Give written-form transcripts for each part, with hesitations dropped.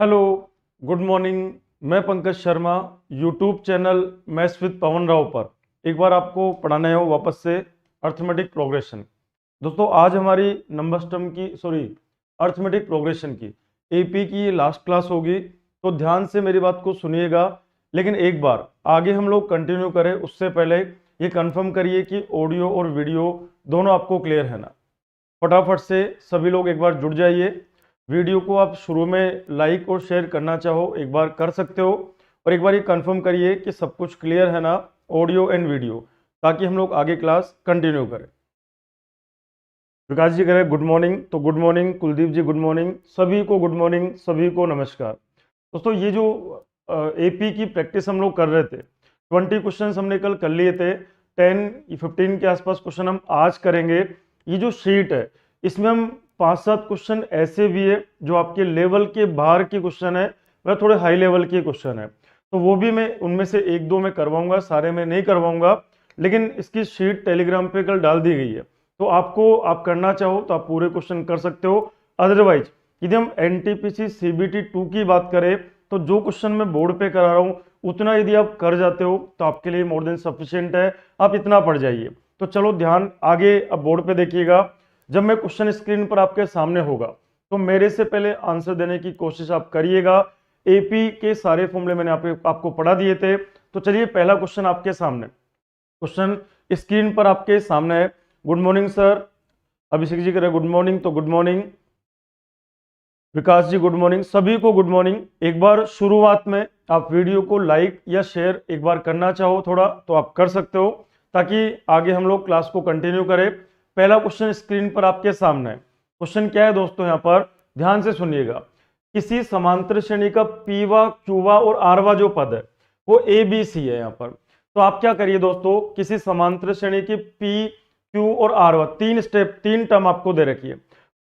Hello, good morning. मैं Pankaj Sharma, YouTube channel maths with Pawan Rao पर एक बार आपको पढ़ाने हो वापस से अर्थमेटिक प्रोग्रेशन। दोस्तों, आज हमारी नंबर सिस्टम की अर्थमेटिक प्रोग्रेशन की एपी की ये लास्ट क्लास होगी, तो ध्यान से मेरी बात को सुनिएगा। लेकिन एक बार आगे हम लोग कंटिन्यू करें उससे पहले ये कंफर्म करिए कि ऑडियो और वीडियो दोनों आपको क्लियर है ना। फटाफट से सभी लोग एक बार जुड़ जाइए। वीडियो को आप शुरू में लाइक और शेयर करना चाहो एक बार कर सकते हो, और एक बार ये कंफर्म करिए कि सब कुछ क्लियर है ना, ऑडियो एंड वीडियो, ताकि हम लोग आगे क्लास कंटिन्यू करें। विकास जी कह रहे गुड मॉर्निंग, तो गुड मॉर्निंग। कुलदीप जी गुड मॉर्निंग। सभी को गुड मॉर्निंग, सभी को नमस्कार। दोस्तों, ये जो एपी की प्रैक्टिस हम लोग कर रहे थे, 20 क्वेश्चन हमने कल कर लिए थे। 10-15 के आसपास क्वेश्चन हम आज करेंगे। ये जो शीट है इसमें हम 5-7 क्वेश्चन ऐसे भी है जो आपके लेवल के बाहर के क्वेश्चन है, वह थोड़े हाई लेवल के क्वेश्चन है, तो वो भी मैं उनमें से 1-2 में करवाऊंगा, सारे में नहीं करवाऊंगा। लेकिन इसकी शीट टेलीग्राम पे कल डाल दी गई है, तो आप करना चाहो तो आप पूरे क्वेश्चन कर सकते हो। अदरवाइज यदि हम एनटीपीसी सीबीटी 2 की बात करें, तो जो क्वेश्चन मैं बोर्ड पे करा रहा हूँ उतना यदि आप कर जाते हो तो आपके लिए मोर देन सफिशिएंट है, आप इतना पढ़ जाइए। तो चलो ध्यान आगे अब बोर्ड पे देखिएगा। जब मैं क्वेश्चन स्क्रीन पर आपके सामने होगा तो मेरे से पहले आंसर देने की कोशिश आप करिएगा। एपी के सारे फॉर्मूले मैंने आपको पढ़ा दिए थे। तो चलिए, पहला क्वेश्चन आपके सामने, क्वेश्चन स्क्रीन पर आपके सामने है। Good morning sir. Abhishek ji कह रहे गुड मॉर्निंग, तो good morning. Vikas ji good morning, सभी को गुड मॉर्निंग। एक बार शुरुआत में आप वीडियो को लाइक या शेयर एक बार करना चाहो थोड़ा तो आप कर सकते हो, ताकि आगे हम लोग क्लास को कंटिन्यू करें। पहला क्वेश्चन स्क्रीन पर आपके सामने है। क्वेश्चन क्या है दोस्तों, यहां पर ध्यान से सुनिएगा। किसी समांतर श्रेणी का पीवा, क्यूवा और आरवा जो पद है वो ए बी सी है यहाँ पर। तो आप क्या करिए दोस्तों, किसी समांतर श्रेणी की पी, क्यू और आरवा, तीन टर्म आपको दे रखी है।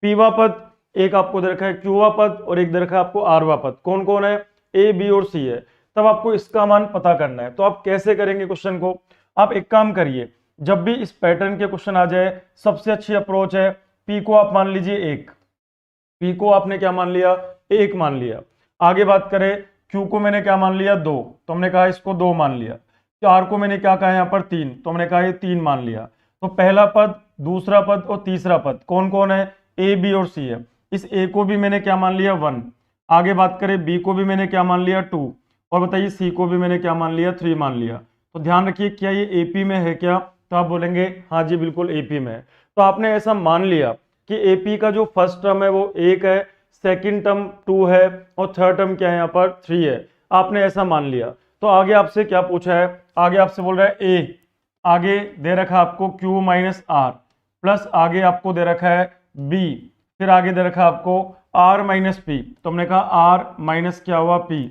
पीवा पद एक आपको दे रखा है, क्यूवा पद और एक दे रखा है आपको आरवा पद। कौन कौन है? ए, बी और सी है। तब आपको इसका मान पता करना है। तो आप कैसे करेंगे क्वेश्चन को? आप एक काम करिए, जब भी इस पैटर्न के क्वेश्चन आ जाए, सबसे अच्छी अप्रोच है, पी को आप मान लीजिए 1। पी को आपने क्या मान लिया? 1 मान लिया। आगे बात करें, क्यू को मैंने क्या मान लिया? 2, तो हमने कहा इसको 2 मान लिया। आर को मैंने क्या कहा यहाँ पर? 3, तो हमने कहा ये 3 मान लिया। तो पहला पद, दूसरा पद और तीसरा पद कौन कौन है? ए, बी और सी है। इस ए को भी मैंने क्या मान लिया? 1। आगे बात करें, बी को भी मैंने क्या मान लिया? 2। और बताइए सी को भी मैंने क्या मान लिया? 3 मान लिया। तो ध्यान रखिए, क्या ये एपी में है क्या? तो आप बोलेंगे हाँ जी बिल्कुल एपी में है। तो आपने ऐसा मान लिया कि एपी का जो फर्स्ट टर्म है वो 1 है, सेकंड टर्म 2 है और थर्ड टर्म क्या है यहाँ पर? 3 है। आपने ऐसा मान लिया। तो आगे आपसे क्या पूछा है? आगे आपसे बोल रहा है ए, आगे दे रखा है आपको क्यू माइनस आर, प्लस आगे आपको दे रखा है बी, फिर आगे दे रखा है आपको आर माइनस पी, तो हमने कहा आर माइनस क्या हुआ? पी।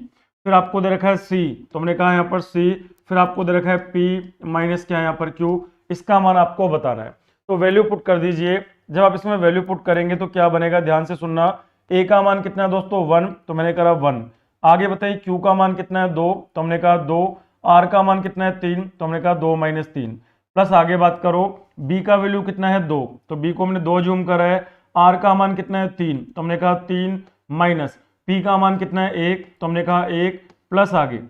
फिर आपको दे रखा है सी, तो हमने कहा यहाँ पर सी। फिर आपको दे रखा है पी माइनस क्या है यहाँ पर? क्यू। इसका मान आपको बताना है। तो वैल्यू पुट कर दीजिए। जब आप इसमें वैल्यू पुट करेंगे तो क्या बनेगा? ध्यान से सुनना। ए का मान कितना है दोस्तों? 1, तो मैंने कहा 1। आगे बताइए क्यू का मान कितना है? 2, तो हमने कहा 2। आर का मान कितना है? 3, तो हमने कहा 2 माइनस 3। प्लस आगे बात करो, बी का वैल्यू कितना है? 2, तो बी को हमने 2 जूम करा है। आर का मान कितना है? 3, तो हमने कहा 3 माइनस पी का मान कितना है? 1, तो हमने कहा 1, प्लस आगे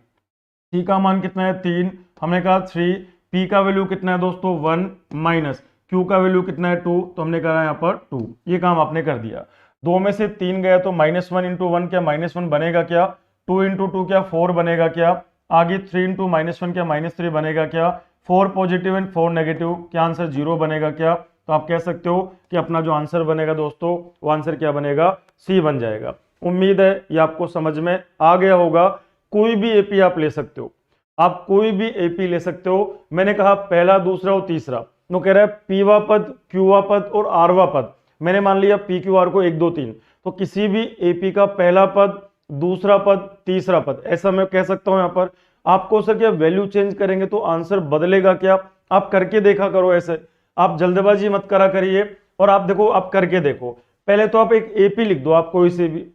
सी का मान कितना है? 3, हमने कहा 3। पी का वैल्यू कितना है दोस्तों? 1 माइनस क्यू का वैल्यू कितना है? 2, तो हमने कहा यहाँ पर 2। ये काम आपने कर दिया। 2 में से 3 गया तो -1 इंटू 1 क्या -1 बनेगा क्या? 2 इंटू 2 क्या 4 बनेगा क्या? आगे 3 इंटू -1 क्या -3 बनेगा क्या? 4 पॉजिटिव एंड 4 नेगेटिव, क्या आंसर 0 बनेगा क्या? तो आप कह सकते हो कि अपना जो आंसर बनेगा दोस्तों वो आंसर क्या बनेगा? सी बन जाएगा। उम्मीद है ये आपको समझ में आ गया होगा। कोई भी एपी आप ले सकते हो, आप कोई भी एपी ले सकते हो। मैंने कहा पहला, दूसरा और तीसरा। तो कह रहा है पीवा पद, क्यूवा पद और आरवा पद। मैंने मान लिया पी क्यू आर को 1 2 3। तो किसी भी एपी का पहला पद, दूसरा पद, तीसरा पद, ऐसा मैं कह सकता हूं। यहां पर आपको सर क्या वैल्यू चेंज करेंगे तो आंसर बदलेगा क्या? आप करके देखा करो ऐसे, आप जल्दबाजी मत करा करिए। और आप देखो, आप करके देखो। पहले तो आप एक एपी लिख दो, आप कोई से भी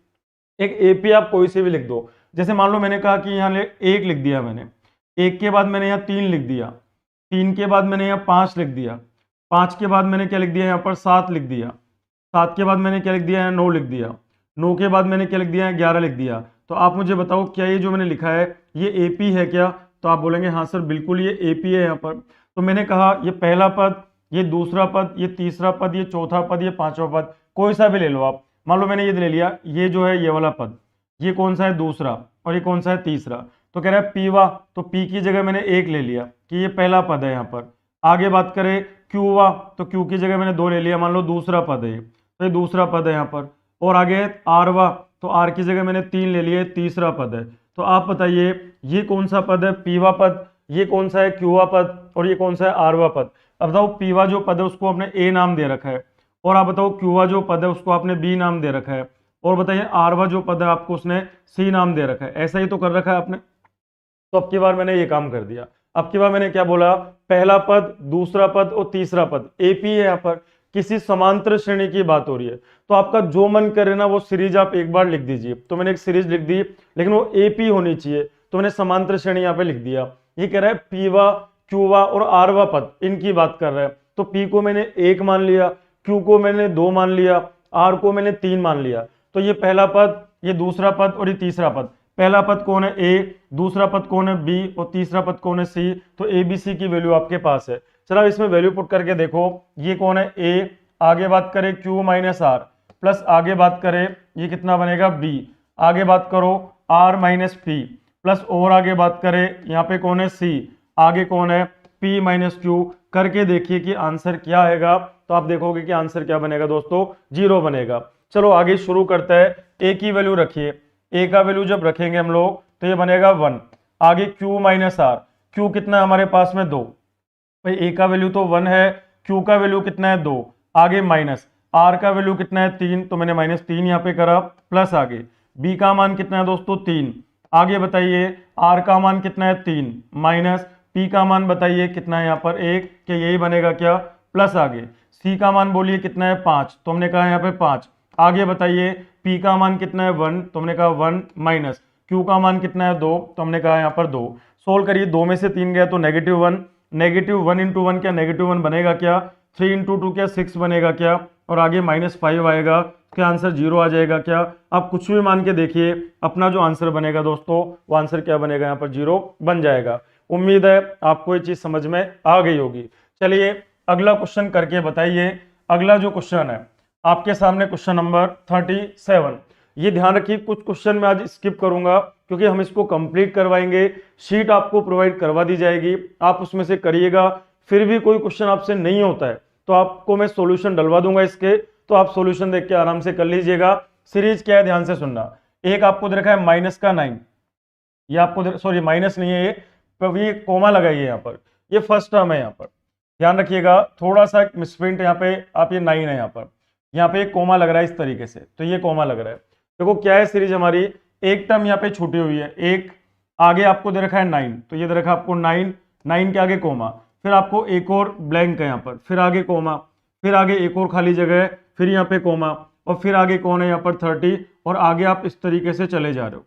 एक एपी आप कोई से भी लिख दो। जैसे मान लो मैंने कहा कि यहाँ 1 लिख दिया मैंने, 1 के बाद मैंने यहाँ 3 लिख दिया, 3 के बाद मैंने यहाँ 5 लिख दिया, 5 के बाद मैंने क्या लिख दिया यहाँ पर? 7 लिख दिया, 7 के बाद मैंने क्या लिख दिया? यहाँ 9 लिख दिया, 9 के बाद मैंने क्या लिख दिया? 11 लिख दिया। तो आप मुझे बताओ क्या ये जो मैंने लिखा है ये एपी है क्या? तो आप बोलेंगे हाँ सर बिल्कुल ये एपी है यहाँ पर। तो मैंने कहा ये पहला पद, ये दूसरा पद, ये तीसरा पद, ये चौथा पद, ये पांचवा पद, कोई सा भी ले लो आप। मान लो मैंने ये ले लिया, ये जो है ये वाला पद, ये कौन सा है? दूसरा, और ये कौन सा है? तीसरा। तो कह रहा है पीवा, तो पी की जगह मैंने एक ले लिया कि ये पहला पद है यहाँ पर। आगे बात करें क्यूवा, तो क्यू की जगह मैंने दो ले लिया, मान लो दूसरा पद है, तो ये दूसरा पद है यहाँ पर। और आगे आरवा, तो आर की जगह मैंने तीन ले लिए, तीसरा पद है। तो आप बताइए ये कौन सा पद है? पीवा पद, ये कौन सा है? क्यूवा पद, और ये कौन सा है? आरवा पद। अब बताओ पीवा जो पद है उसको आपने ए नाम दे रखा है, और आप बताओ क्यूवा जो पद है उसको आपने बी नाम दे रखा है, और बताइए आरवा जो पद है आपको उसने सी नाम दे रखा है। ऐसा ही तो कर रखा है आपने। तो अब की बार मैंने ये काम कर दिया। अब की बार मैंने क्या बोला? पहला पद, दूसरा पद और तीसरा पद एपी है। यहाँ पर किसी समांतर श्रेणी की बात हो रही है, तो आपका जो मन करे ना वो सीरीज आप एक बार लिख दीजिए। तो मैंने एक सीरीज लिख दी, लेकिन वो एपी होनी चाहिए, तो मैंने समांतर श्रेणी यहाँ पे लिख दिया। ये कह रहा है पीवा, क्यूवा और आरवा पद, इनकी बात कर रहा है। तो पी को मैंने एक मान लिया, क्यू को मैंने दो मान लिया, आर को मैंने तीन मान लिया। तो ये पहला पद, ये दूसरा पद और ये तीसरा पद। पहला पद कौन है? ए, दूसरा पद कौन है? बी, और तीसरा पद कौन है? सी। तो ए बी सी की वैल्यू आपके पास है। चलो इसमें वैल्यू पुट करके देखो, ये कौन है? ए, आगे बात करें क्यू माइनस आर, प्लस आगे बात करें ये कितना बनेगा? बी, आगे बात करो आर माइनस पी, प्लस और आगे बात करें यहाँ पे कौन है? सी, आगे कौन है? P minus Q. करके देखिए कि आंसर क्या आएगा। तो आप देखोगे कि आंसर क्या बनेगा दोस्तों? 0 बनेगा। चलो आगे शुरू करते हैं। ए की वैल्यू रखिए, ए का वैल्यू जब रखेंगे हम लोग तो ये बनेगा 1। आगे क्यू माइनस आर, क्यू कितना है हमारे पास में? 2। भाई ए का वैल्यू तो 1 है, क्यू का वैल्यू कितना है? 2। आगे माइनस आर का वैल्यू कितना है? 3, तो मैंने -3 यहाँ पे करा, प्लस आगे बी का मान कितना है दोस्तों? 3। आगे बताइए आर का मान कितना है? 3, माइनस पी का मान बताइए कितना है यहाँ पर? 1, कि यही बनेगा क्या? प्लस आगे सी का मान बोलिए कितना है? 5, तो हमने कहा यहाँ पे 5। आगे बताइए पी का मान कितना है? 1, तो हमने कहा 1, माइनस क्यू का मान कितना है? 2, तो हमने कहा यहाँ पर 2। सोल्व करिए, 2 में से 3 गया तो -1, -1 इंटू 1 क्या? -1 बनेगा क्या? 3 इंटू 2 क्या? 6 बनेगा क्या? और आगे -5 आएगा, क्या आंसर 0 आ जाएगा क्या? आप कुछ भी मान के देखिए, अपना जो आंसर बनेगा दोस्तों वो आंसर क्या बनेगा? यहाँ पर 0 बन जाएगा। उम्मीद है आपको ये चीज समझ में आ गई होगी। चलिए अगला क्वेश्चन करके बताइए। अगला जो क्वेश्चन है आपके सामने क्वेश्चन नंबर 37। ये ध्यान रखिए कुछ क्वेश्चन मैं आज स्किप करूंगा क्योंकि हम इसको कंप्लीट करवाएंगे। शीट आपको प्रोवाइड करवा दी जाएगी, आप उसमें से करिएगा। फिर भी कोई क्वेश्चन आपसे नहीं होता है तो आपको मैं सॉल्यूशन डलवा दूंगा इसके, तो आप सॉल्यूशन देख के आराम से कर लीजिएगा। सीरीज क्या है ध्यान से सुनना। एक आपको दे रखा है -9, ये आपको सॉरी माइनस नहीं है ये कोमा लगाइए यहाँ पर, ये फर्स्ट टर्म है यहाँ पर, ध्यान रखिएगा। थोड़ा सा मिसप्रिंट यहाँ पे, आप ये 9 है यहाँ पे एक कोमा लग रहा है इस तरीके से, तो ये कोमा लग रहा है। देखो क्या है सीरीज हमारी, एक टर्म यहाँ पे छूटी हुई है, एक आगे आपको दे रखा है 9, तो ये दे रखा है आपको 9 के आगे कोमा, फिर आपको एक और ब्लैंक है यहाँ पर, फिर आगे कोमा, फिर आगे एक और खाली जगह है, फिर यहाँ पे कोमा, और फिर आगे कौन है यहाँ पर 30, और आगे आप इस तरीके से चले जा रहे हो,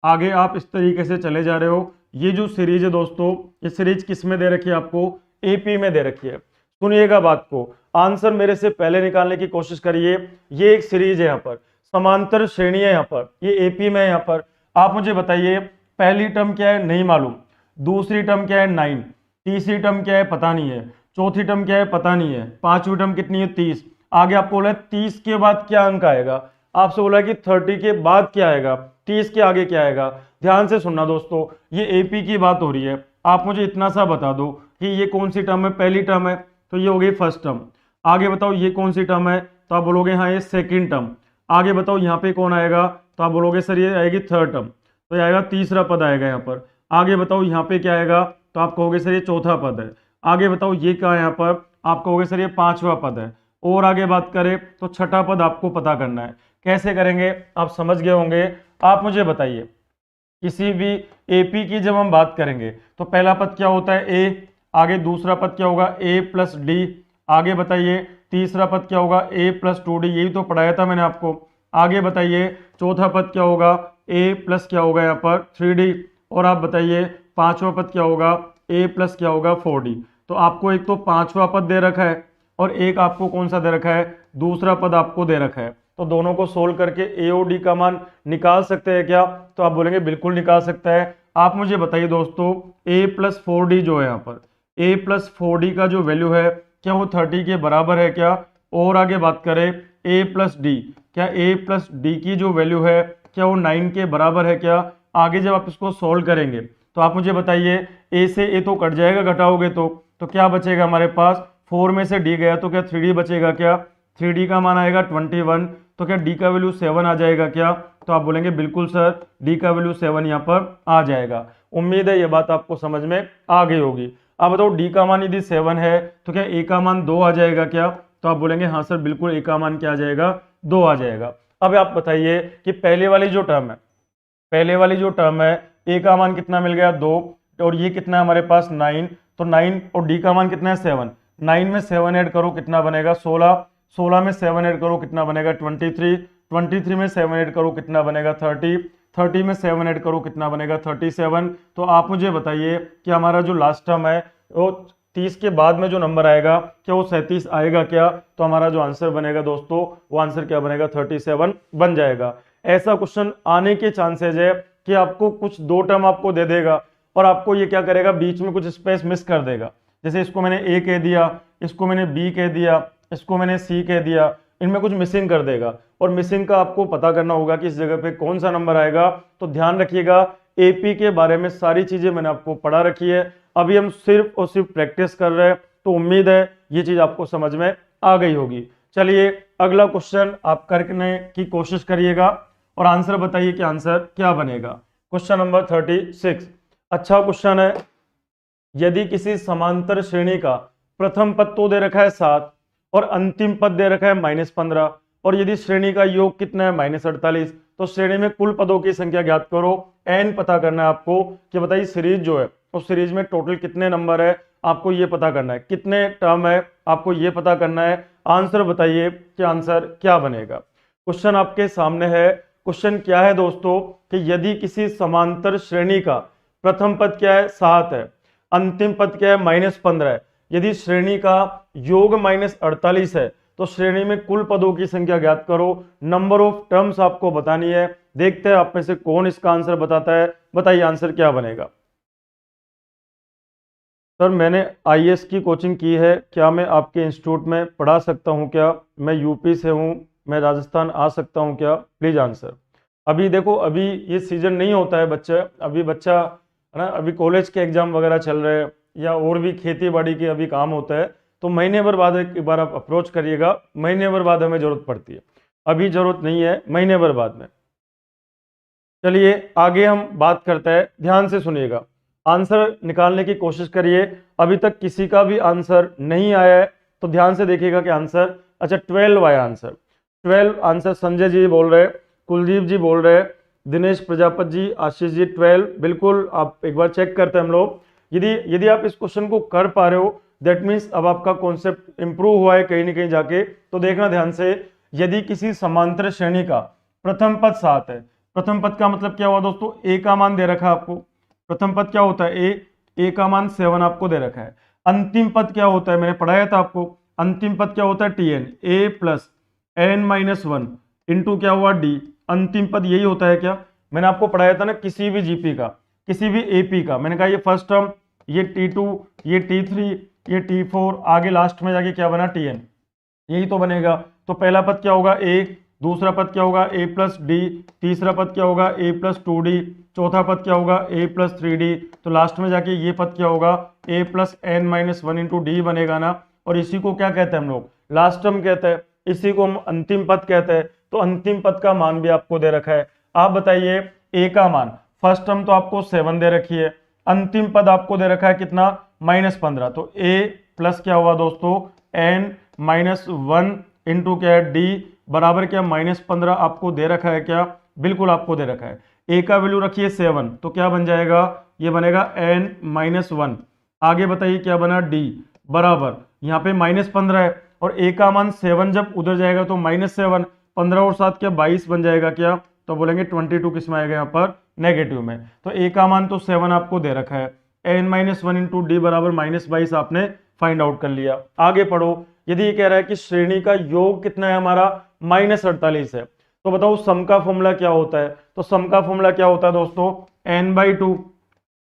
आगे आप इस तरीके से चले जा रहे हो। ये जो सीरीज है दोस्तों, ये सीरीज किस में दे रखी है आपको? एपी में दे रखी है। सुनिएगा बात को, आंसर मेरे से पहले निकालने की कोशिश करिए। ये एक सीरीज है यहाँ पर, समांतर श्रेणी है यहाँ पर, ये एपी में है यहाँ पर। आप मुझे बताइए पहली टर्म क्या है? नहीं मालूम। दूसरी टर्म क्या है? 9। तीसरी टर्म क्या है? पता नहीं है। चौथी टर्म क्या है? पता नहीं है। पांचवी टर्म कितनी है? 30। आगे आपको बोला 30 के बाद क्या अंक आएगा, आपसे बोला कि 30 के बाद क्या आएगा, 30 के आगे क्या आएगा। ध्यान से सुनना दोस्तों, ये एपी की बात हो रही है। आप मुझे इतना सा बता दो कि ये कौन सी टर्म है? पहली टर्म है, तो ये हो गई फर्स्ट टर्म। आगे बताओ ये कौन सी टर्म है? तो आप बोलोगे हाँ ये सेकंड टर्म। आगे बताओ यहाँ पे कौन आएगा? तो आप बोलोगे सर ये आएगी थर्ड टर्म, तो ये आएगा तीसरा पद आएगा यहाँ पर। आगे बताओ यहाँ पे क्या आएगा? तो आप कहोगे सर ये चौथा पद है। आगे बताओ ये क्या है यहाँ पर? आप कहोगे सर ये पांचवा पद है। और आगे बात करें तो छठा पद आपको पता करना है। कैसे करेंगे आप समझ गए होंगे। आप मुझे बताइए किसी भी एपी की जब हम बात करेंगे तो पहला पद क्या होता है? ए। आगे दूसरा पद क्या होगा? ए प्लस डी। आगे बताइए तीसरा पद क्या होगा? ए प्लस 2d, यही तो पढ़ाया था मैंने आपको। आगे बताइए चौथा पद क्या होगा? ए प्लस क्या होगा यहाँ पर? 3d। और आप बताइए पांचवा पद क्या होगा? ए प्लस क्या होगा? 4d। तो आपको एक तो पांचवा पद दे रखा है और एक आपको कौन सा दे रखा है? दूसरा पद आपको दे रखा है। तो दोनों को सोल्व करके ए और डी का मान निकाल सकते हैं क्या? तो आप बोलेंगे बिल्कुल निकाल सकते हैं। आप मुझे बताइए दोस्तों, ए प्लस 4d जो है यहाँ पर, ए प्लस 4d का जो वैल्यू है क्या वो 30 के बराबर है क्या? और आगे बात करें ए प्लस डी, क्या ए प्लस डी की जो वैल्यू है क्या वो 9 के बराबर है क्या? आगे जब आप इसको सोल्व करेंगे तो आप मुझे बताइए, ए से ए तो कट जाएगा घटाओगे तो क्या बचेगा हमारे पास? 4 में से डी गया तो क्या 3d बचेगा क्या? 3d का मान आएगा 21, तो क्या d का वैल्यू 7 आ जाएगा क्या? तो आप बोलेंगे बिल्कुल सर, d का वैल्यू 7 यहाँ पर आ जाएगा। उम्मीद है ये बात आपको समझ में आ गई होगी। अब बताओ d का मान यदि 7 है तो क्या a का मान 2 आ जाएगा क्या? तो आप बोलेंगे हाँ सर बिल्कुल a का मान क्या आ जाएगा? 2 आ जाएगा। अब आप बताइए कि पहले वाली जो टर्म है, पहले वाली जो टर्म है a का मान कितना मिल गया? 2, और ये कितना है हमारे पास? 9, तो 9 और d का मान कितना है? 7। 9 में 7 ऐड करो कितना बनेगा? 16। 16 में 7 ऐड करो कितना बनेगा? 23। 23 में 7 ऐड करो कितना बनेगा? 30। 30 में 7 ऐड करो कितना बनेगा? 37। तो आप मुझे बताइए कि हमारा जो लास्ट टर्म है वो 30 के बाद में जो नंबर आएगा क्या वो 37 आएगा क्या? तो हमारा जो आंसर बनेगा दोस्तों वो आंसर क्या बनेगा? 37 बन जाएगा। ऐसा क्वेश्चन आने के चांसेज है कि आपको कुछ दो टर्म आपको दे देगा और आपको ये क्या करेगा, बीच में कुछ स्पेस मिस कर देगा। जैसे इसको मैंने ए कह दिया, इसको मैंने बी कह दिया, इसको मैंने सी कह दिया, इनमें कुछ मिसिंग कर देगा और मिसिंग का आपको पता करना होगा कि इस जगह पे कौन सा नंबर आएगा। तो ध्यान रखिएगा, एपी के बारे में सारी चीजें मैंने आपको पढ़ा रखी है, अभी हम सिर्फ और सिर्फ प्रैक्टिस कर रहे हैं। तो उम्मीद है ये चीज आपको समझ में आ गई होगी। चलिए अगला क्वेश्चन आप करने की कोशिश करिएगा और आंसर बताइए कि आंसर क्या बनेगा। क्वेश्चन नंबर 36 अच्छा क्वेश्चन है। यदि किसी समांतर श्रेणी का प्रथम पद तो दे रखा है 7 और अंतिम पद दे रखा है -15 और यदि श्रेणी का योग कितना है -48, तो श्रेणी में कुल पदों की संख्या ज्ञात करो। एन पता करना है आपको कि बताइए सीरीज जो है उस सीरीज में टोटल कितने नंबर है, आपको ये पता करना है, कितने टर्म है आपको ये पता करना है। आंसर बताइए कि आंसर क्या बनेगा। क्वेश्चन आपके सामने है। क्वेश्चन क्या है दोस्तों कि यदि किसी समांतर श्रेणी का प्रथम पद क्या है? 7 है, अंतिम पद क्या है? -15 है। यदि श्रेणी का योग -48 है तो श्रेणी में कुल पदों की संख्या ज्ञात करो। नंबर ऑफ टर्म्स आपको बतानी है। देखते हैं आप में से कौन इसका आंसर बताता है। बताइए आंसर क्या बनेगा। सर मैंने आईएएस की कोचिंग की है, क्या मैं आपके इंस्टीट्यूट में पढ़ा सकता हूं क्या? मैं यूपी से हूं, मैं राजस्थान आ सकता हूं क्या? Please answer. अभी देखो, अभी ये सीजन नहीं होता है बच्चा, अभी बच्चा है ना, अभी कॉलेज के एग्जाम वगैरह चल रहे हैं या और भी खेती बाड़ी के अभी काम होता है, तो महीने भर बाद एक बार आप अप्रोच करिएगा। महीने भर बाद हमें जरूरत पड़ती है, अभी जरूरत नहीं है, महीने भर बाद में। चलिए आगे हम बात करते हैं, ध्यान से सुनिएगा, आंसर निकालने की कोशिश करिए। अभी तक किसी का भी आंसर नहीं आया है तो ध्यान से देखिएगा कि आंसर, अच्छा 12 आया आंसर। 12 आंसर संजय जी बोल रहे, कुलदीप जी बोल रहे, दिनेश प्रजापति जी, आशीष जी 12। बिल्कुल आप एक बार चेक करते हैं हम लोग। यदि आप इस क्वेश्चन को कर पा रहे हो दैट मीन्स अब आपका कॉन्सेप्ट इंप्रूव हुआ है कहीं ना कहीं जाके। तो देखना ध्यान से, यदि किसी समांतर श्रेणी का प्रथम पद 7 है, प्रथम पद का मतलब क्या हुआ दोस्तों? ए का मान दे रखा है आपको। प्रथम पद क्या होता है? ए का मान 7 आपको दे रखा है। अंतिम पद क्या होता है? मैंने पढ़ाया था आपको, अंतिम पद क्या होता है? टीएन, ए प्लस n-1 इंटू क्या हुआ? डी। अंतिम पद यही होता है क्या? मैंने आपको पढ़ाया था ना, किसी भी जीपी का, किसी भी एपी का, मैंने कहा ये फर्स्ट टर्म, ये T2, ये T3, ये T4, आगे लास्ट में जाके क्या बना? Tn, यही तो बनेगा। तो पहला पद क्या होगा? ए, दूसरा पद क्या होगा? a प्लस डी, तीसरा पद क्या होगा? a प्लस 2d, चौथा पद क्या होगा? a प्लस 3d, तो लास्ट में जाके ये पद क्या होगा? a plus n-1 into D बनेगा ना। और इसी को क्या कहते हैं हम लोग? लास्ट टर्म कहते हैं, इसी को हम अंतिम पद कहते हैं। तो अंतिम पद का मान भी आपको दे रखा है। आप बताइए a का मान, फर्स्ट टर्म तो आपको 7 दे रखी है, अंतिम पद आपको दे रखा है कितना? -15। तो a प्लस क्या हुआ दोस्तों? n-1 इंटू क्या है? डी बराबर क्या? -15 आपको दे रखा है क्या? बिल्कुल आपको दे रखा है। a का वैल्यू रखिए 7, तो क्या बन जाएगा? ये बनेगा n-1। आगे बताइए क्या बना? d बराबर, यहाँ पे -15 है और a का मान 7 जब उधर जाएगा तो -7, 15 और 7 क्या? 22 बन जाएगा क्या? तो बोलेंगे 22 किस में आएगा? यहाँ पर नेगेटिव में। तो a का मान तो 7 आपको दे रखा है, n-1 इंटू डी बराबर -22 आपने फाइंड आउट कर लिया। आगे पढ़ो, यदि ये कह रहा है कि श्रेणी का योग कितना है हमारा? -48 है। तो बताओ सम का फॉर्मूला क्या होता है? तो सम का फॉर्मूला क्या होता है दोस्तों?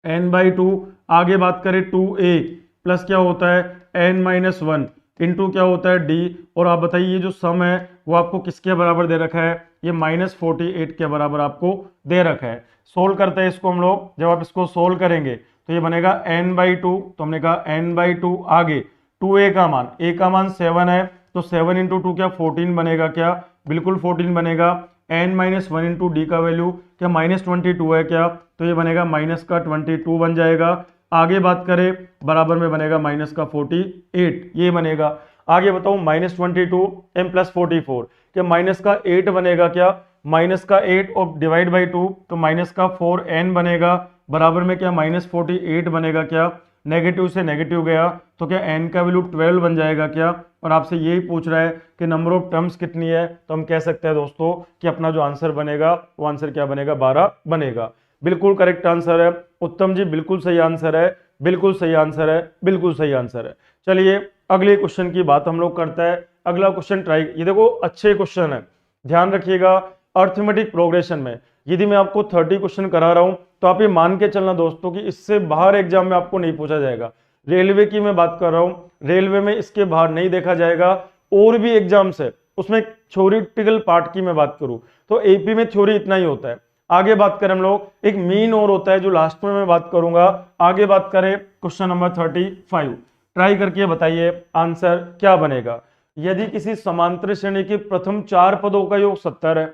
n/2 आगे बात करें 2a प्लस क्या होता है n-1 इंटू क्या होता है d। और आप बताइए ये जो सम है वो आपको किसके बराबर दे रखा है? ये -48 के बराबर आपको दे रखा है। सोल्व करते हैं इसको हम लोग। जब आप इसको सोल्व करेंगे तो ये बनेगा n/2, तो हमने कहा n/2 आगे 2a का मान, a का मान 7 है तो 7 इंटू 2 क्या 14 बनेगा? क्या बिल्कुल 14 बनेगा। n-1 इंटू डी का वैल्यू क्या -22 है क्या? तो ये बनेगा माइनस का 22 बन जाएगा। आगे बात करें बराबर में बनेगा माइनस का 48 ये बनेगा। आगे बताओ -22 m प्लस 44 क्या माइनस का 8 बनेगा? क्या माइनस का 8 और डिवाइड बाई 2 तो माइनस का 4n बनेगा बराबर में क्या -48 बनेगा। क्या नेगेटिव से नेगेटिव गया तो क्या n का वैल्यू 12 बन जाएगा क्या? और आपसे यही पूछ रहा है कि नंबर ऑफ टर्म्स कितनी है, तो हम कह सकते हैं दोस्तों कि अपना जो आंसर बनेगा वो आंसर क्या बनेगा? 12 बनेगा। बिल्कुल करेक्ट आंसर है उत्तम जी, बिल्कुल सही आंसर है, बिल्कुल सही आंसर है, बिल्कुल सही आंसर है। चलिए अगले क्वेश्चन की बात हम लोग करते हैं। अगला क्वेश्चन ट्राई, ये देखो अच्छे क्वेश्चन है, ध्यान रखिएगा। अर्थमेटिक प्रोग्रेशन में यदि मैं आपको 30 क्वेश्चन करा रहा हूं तो आप ये मान के चलना दोस्तों कि इससे बाहर एग्जाम में आपको नहीं पूछा जाएगा। रेलवे की मैं बात कर रहा हूं, रेलवे में इसके बाहर नहीं देखा जाएगा। और भी एग्जाम्स है उसमें थ्योरेटिकल पार्ट की मैं बात करूं तो एपी में थ्योरी इतना ही होता है। आगे बात करें हम लोग, एक मीन और होता है जो लास्ट में मैं बात करूंगा। आगे बात करें क्वेश्चन नंबर 35, ट्राई करके बताइए आंसर क्या बनेगा। यदि किसी समांतर श्रेणी के प्रथम 4 पदों का योग 70 है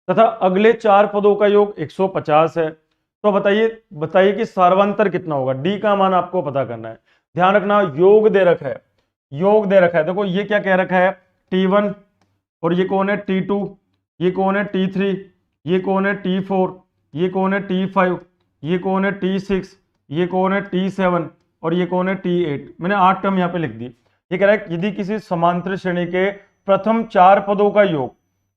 तथा अगले 4 पदों का योग 150 है तो बताइए कि सार्वंतर कितना होगा। डी का मान आपको पता करना है। ध्यान रखना योग दे रखा है, योग दे रखा है। देखो ये क्या कह रखा है T1 और ये कौन है T2, ये कौन है T3, ये कौन है T4, ये कौन है T5, ये कौन है T6, ये कौन है T7 और ये कौन है T8। मैंने 8 टर्म यहाँ पे लिख दी। ये कह रहा है यदि किसी समांतर श्रेणी के प्रथम 4 पदों का योग,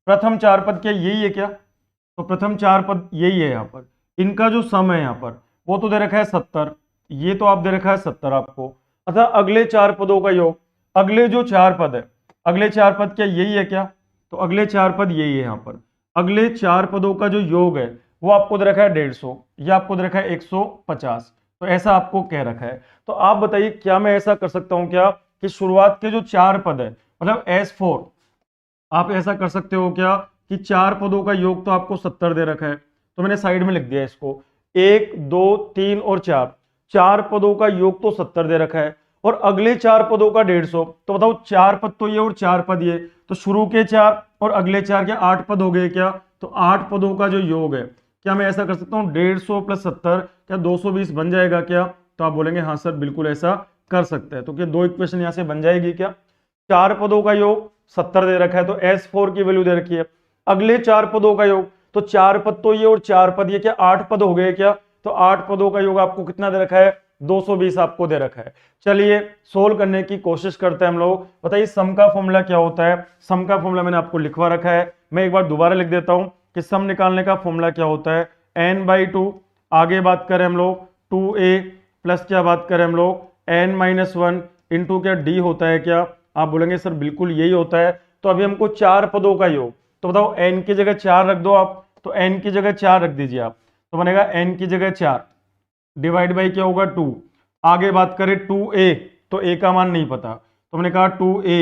प्रथम 4 पद क्या यही है क्या? तो प्रथम 4 पद यही है यहाँ पर, इनका जो सम है यहाँ पर वो तो दे रखा है 70, ये तो आप दे रखा है 70 आपको। अतः अगले 4 पदों का योग, अगले जो 4 पद है, अगले 4 पद क्या यही है क्या? तो अगले 4 पद यही है यहाँ पर। अगले 4 पदों का जो योग है वो आपको दे रखा है 150, या आपको दे रखा है 150। तो ऐसा आपको कह रखा है। तो आप बताइए क्या मैं ऐसा कर सकता हूं क्या कि शुरुआत के जो 4 पद है मतलब S4, आप ऐसा कर सकते हो क्या कि 4 पदों का योग तो आपको 70 दे रखा है, तो मैंने साइड में लिख दिया इसको 1 2 3 और 4 पदों का योग तो 70 दे रखा है और अगले 4 पदों का 150। तो बताओ 4 पद तो ये और 4 पद ये, तो शुरू के 4 और अगले 4 क्या 8 पद हो गए क्या? तो 8 पदों का जो योग है क्या मैं ऐसा कर सकता हूँ 150 प्लस 70 क्या 220 बन जाएगा क्या? तो आप बोलेंगे हाँ सर बिल्कुल ऐसा कर सकते हैं। तो क्या 2 इक्वेशन यहां से बन जाएगी क्या? 4 पदों का योग 70 दे रखा है तो S4 की वैल्यू दे रखी है। अगले 4 पदों का योग, तो 4 पद तो ये और 4 पद ये क्या 8 पद हो गए क्या? तो 8 पदों का योग आपको कितना दे रखा है? 220 आपको दे रखा है। चलिए सोल्व करने की कोशिश करते हैं हम लोग। बताइए सम का फॉर्मूला क्या होता है? सम का फॉर्मूला मैंने आपको लिखवा रखा है, मैं एक बार दोबारा लिख देता हूं कि सम निकालने का फॉर्मूला क्या होता है n/2। आगे बात करें हम लोग 2a प्लस क्या बात करें हम लोग n-1 इंटू क्या d होता है क्या? आप बोलेंगे सर बिल्कुल यही होता है। तो अभी हमको 4 पदों का योग, तो बताओ n की जगह 4 रख दो आप, तो n की जगह 4 रख दीजिए आप, तो बनेगा n की जगह 4 डिवाइड बाई क्या होगा 2। आगे बात करें 2a, तो a का मान नहीं पता तो मैंने कहा 2a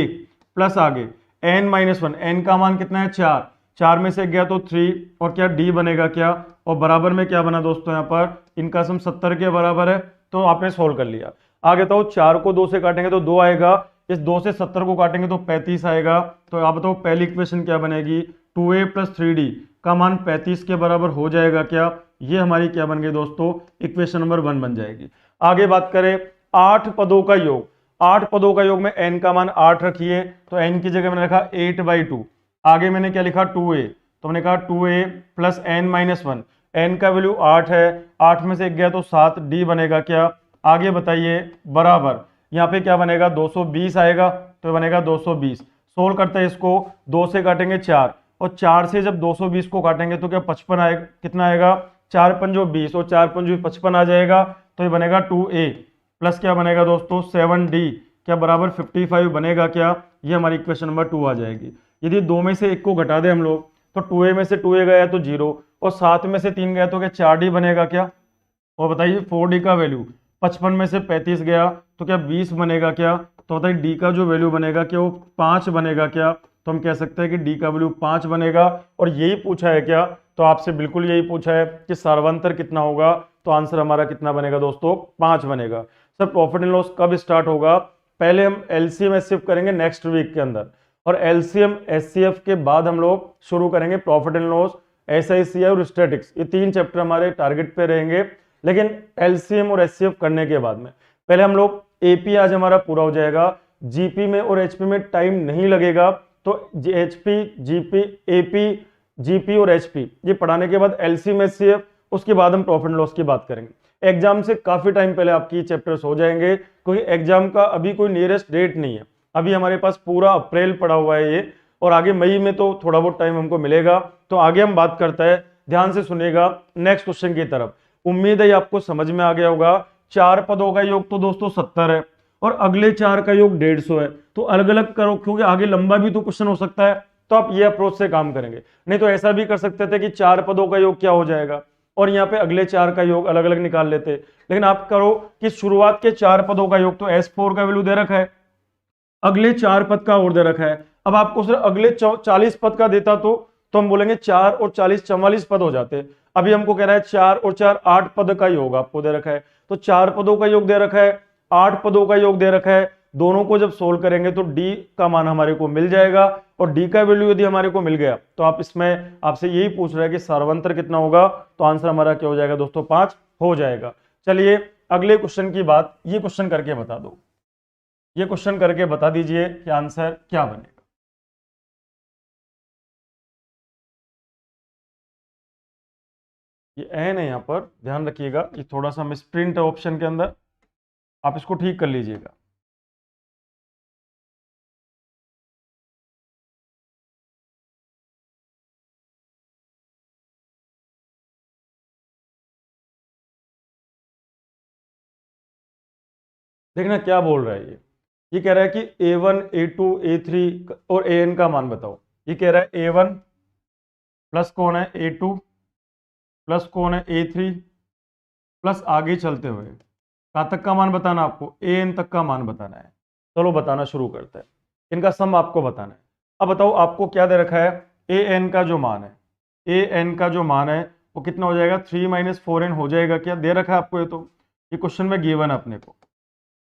प्लस आगे n-1, n का मान कितना है 4, 4 में से गया तो 3 और क्या d बनेगा क्या? और बराबर में क्या बना दोस्तों यहाँ पर इनका सम 70 के बराबर है, तो आपने सोल्व कर लिया। आगे तो 4 को 2 से काटेंगे तो 2 आएगा, इस 2 से 70 को काटेंगे तो 35 आएगा। तो आप बताओ पहली इक्वेशन क्या बनेगी? 2a प्लस 3d का मान 35 के बराबर हो जाएगा क्या? ये हमारी क्या बन गई दोस्तों इक्वेशन नंबर 1 बन जाएगी। आगे बात करें 8 पदों का योग, 8 पदों का योग में n का मान 8 रखिए, तो n की जगह मैंने रखा 8/2। आगे मैंने क्या लिखा 2a, तो मैंने कहा 2a प्लस n-1, n का वैल्यू 8 है, 8 में से एक गया तो 7, d बनेगा क्या? आगे बताइए बराबर यहाँ पे क्या बनेगा 220 आएगा, तो बनेगा 220। सोल्व करते हैं इसको, 2 से काटेंगे 4 और 4 से जब 220 को काटेंगे तो क्या 55 आएगा, कितना आएगा 4 पंजो 20 और 4 पंजो 55 आ जाएगा, तो ये बनेगा 2a प्लस क्या बनेगा दोस्तों 7d क्या बराबर 55 बनेगा क्या? ये हमारी इक्वेशन नंबर 2 आ जाएगी। यदि 2 में से 1 को घटा दें हम लोग तो 2a में से 2a गया तो 0 और 7 में से 3 गया तो क्या 4d बनेगा क्या? और बताइए 4d का वैल्यू 55 में से 35 गया तो क्या 20 बनेगा क्या? तो बताइए d का जो वैल्यू बनेगा क्या वो 5 बनेगा क्या? तो हम कह सकते हैं कि d का वैल्यू 5 बनेगा। और यही पूछा है क्या? तो आपसे बिल्कुल यही पूछा है कि सर्वांतर कितना होगा, तो आंसर हमारा कितना बनेगा दोस्तों? 5 बनेगा। सर प्रॉफिट एंड लॉस कब स्टार्ट होगा? पहले हम एलसीएम एचसीएफ करेंगे नेक्स्ट वीक के अंदर, और एलसीएम एचसीएफ के बाद हम लोग शुरू करेंगे प्रॉफिट एंड लॉस, एसआईसीआई और स्टैटिक्स। ये 3 चैप्टर हमारे टारगेट पे रहेंगे। लेकिन एलसीएम और एचसीएफ करने के बाद में पहले हम लोग एपी आज हमारा पूरा हो जाएगा। जीपी में और एचपी में टाइम नहीं लगेगा, तो एचपी, जीपी, एपी, जीपी और एचपी ये पढ़ाने के बाद एलसीएम एचसीएफ, उसके बाद हम प्रॉफिट एंड लॉस की बात करेंगे। एग्जाम से काफी टाइम पहले आपकी चैप्टर्स हो जाएंगे, क्योंकि एग्जाम का अभी कोई नियरेस्ट डेट नहीं है। अभी हमारे पास पूरा अप्रैल पड़ा हुआ है ये, और आगे मई में तो थोड़ा बहुत टाइम हमको मिलेगा। तो आगे हम बात करते हैं, ध्यान से सुनिएगा नेक्स्ट क्वेश्चन की तरफ। उम्मीद है आपको समझ में आ गया होगा। 4 पदों का योग तो दोस्तों 70 है और अगले 4 का योग 150 है, तो अलग अलग करो क्योंकि आगे लंबा भी तो क्वेश्चन हो सकता है। तो आप ये अप्रोच से काम करेंगे, नहीं तो ऐसा भी कर सकते थे कि 4 पदों का योग क्या हो जाएगा और यहाँ पे अगले 4 का योग अलग अलग निकाल लेते। लेकिन आप करो कि शुरुआत के 4 पदों का योग, तो S4 का वैल्यू दे रखा है, अगले 4 पद का और दे रखा है। अब आपको सिर्फ अगले 40 पद का देता तो हम बोलेंगे 4 और 40 44 पद हो जाते। अभी हमको कह रहा है 4 और 4 8 पद का योग आपको दे रखा है, तो 4 पदों का योग दे रखा है, 8 पदों का योग दे रखा है। दोनों को जब सोल्व करेंगे तो डी का मान हमारे को मिल जाएगा, और डी का वैल्यू यदि हमारे को मिल गया तो आप इसमें आपसे यही पूछ रहा है कि सर्वांतर कितना होगा, तो आंसर हमारा क्या हो जाएगा दोस्तों? 5 हो जाएगा। चलिए अगले क्वेश्चन की बात, ये क्वेश्चन करके बता दो, ये क्वेश्चन करके बता दीजिए कि आंसर क्या बनेगा। ये एन है, यहां पर ध्यान रखिएगा, ये थोड़ा सा मिसप्रिंट है ऑप्शन के अंदर, आप इसको ठीक कर लीजिएगा। देखना क्या बोल रहा है ये कह रहा है कि a1 a2 a3 और an का मान बताओ। ये कह रहा है a1 प्लस कौन है a2 प्लस कौन है a3 प्लस आगे चलते हुए कहाँ तक का मान बताना आपको? an तक का मान बताना है। चलो बताना शुरू करते हैं, इनका सम आपको बताना है। अब बताओ आपको क्या दे रखा है? an का जो मान है, an का जो मान है वो कितना हो जाएगा? 3 - 4n हो जाएगा क्या? दे रखा है आपको, ये क्वेश्चन में गिवन है अपने को,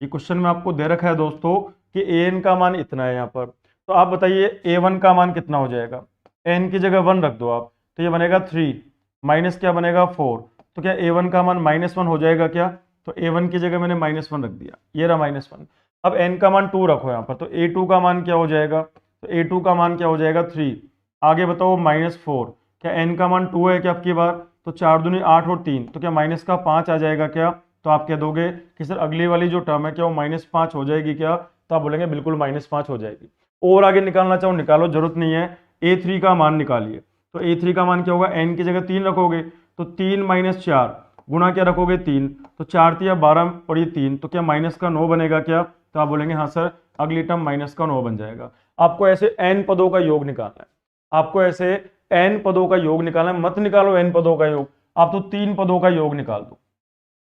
ये क्वेश्चन में आपको दे रखा है दोस्तों कि an का मान इतना है यहाँ पर। तो आप बताइए a1 का मान कितना हो जाएगा? n की जगह 1 रख दो आप, तो ये बनेगा 3 माइनस क्या बनेगा 4। तो क्या a1 का मान -1 हो जाएगा क्या? तो a1 की जगह मैंने -1 रख दिया, ये रहा -1। अब n का मान 2 रखो यहाँ पर, तो a2 का मान क्या हो जाएगा? तो a2 का मान क्या हो जाएगा? 3। आगे बताओ -4, क्या n का मान 2 है क्या आपकी बार? तो 4 दूनी 8 और 3, तो क्या माइनस का 5 आ जाएगा क्या? तो आप कह दोगे कि सर अगली वाली जो टर्म है क्या वो -5 हो जाएगी क्या? तो आप बोलेंगे बिल्कुल -5 हो जाएगी। और आगे निकालना चाहो निकालो, जरूरत नहीं है। a3 का मान निकालिए, तो a3 का मान क्या होगा? n की जगह 3 रखोगे, तो 3 - 4 गुणा क्या रखोगे? 3, तो 4 × 12 और ये 3, तो क्या माइनस का 9 बनेगा क्या? तो आप बोलेंगे हाँ सर, अगली टर्म माइनस का 9 बन जाएगा। आपको ऐसे n पदों का योग निकालना है, आपको ऐसे n पदों का योग निकालना है। मत निकालो n पदों का योग, आप तो 3 पदों का योग निकाल दो,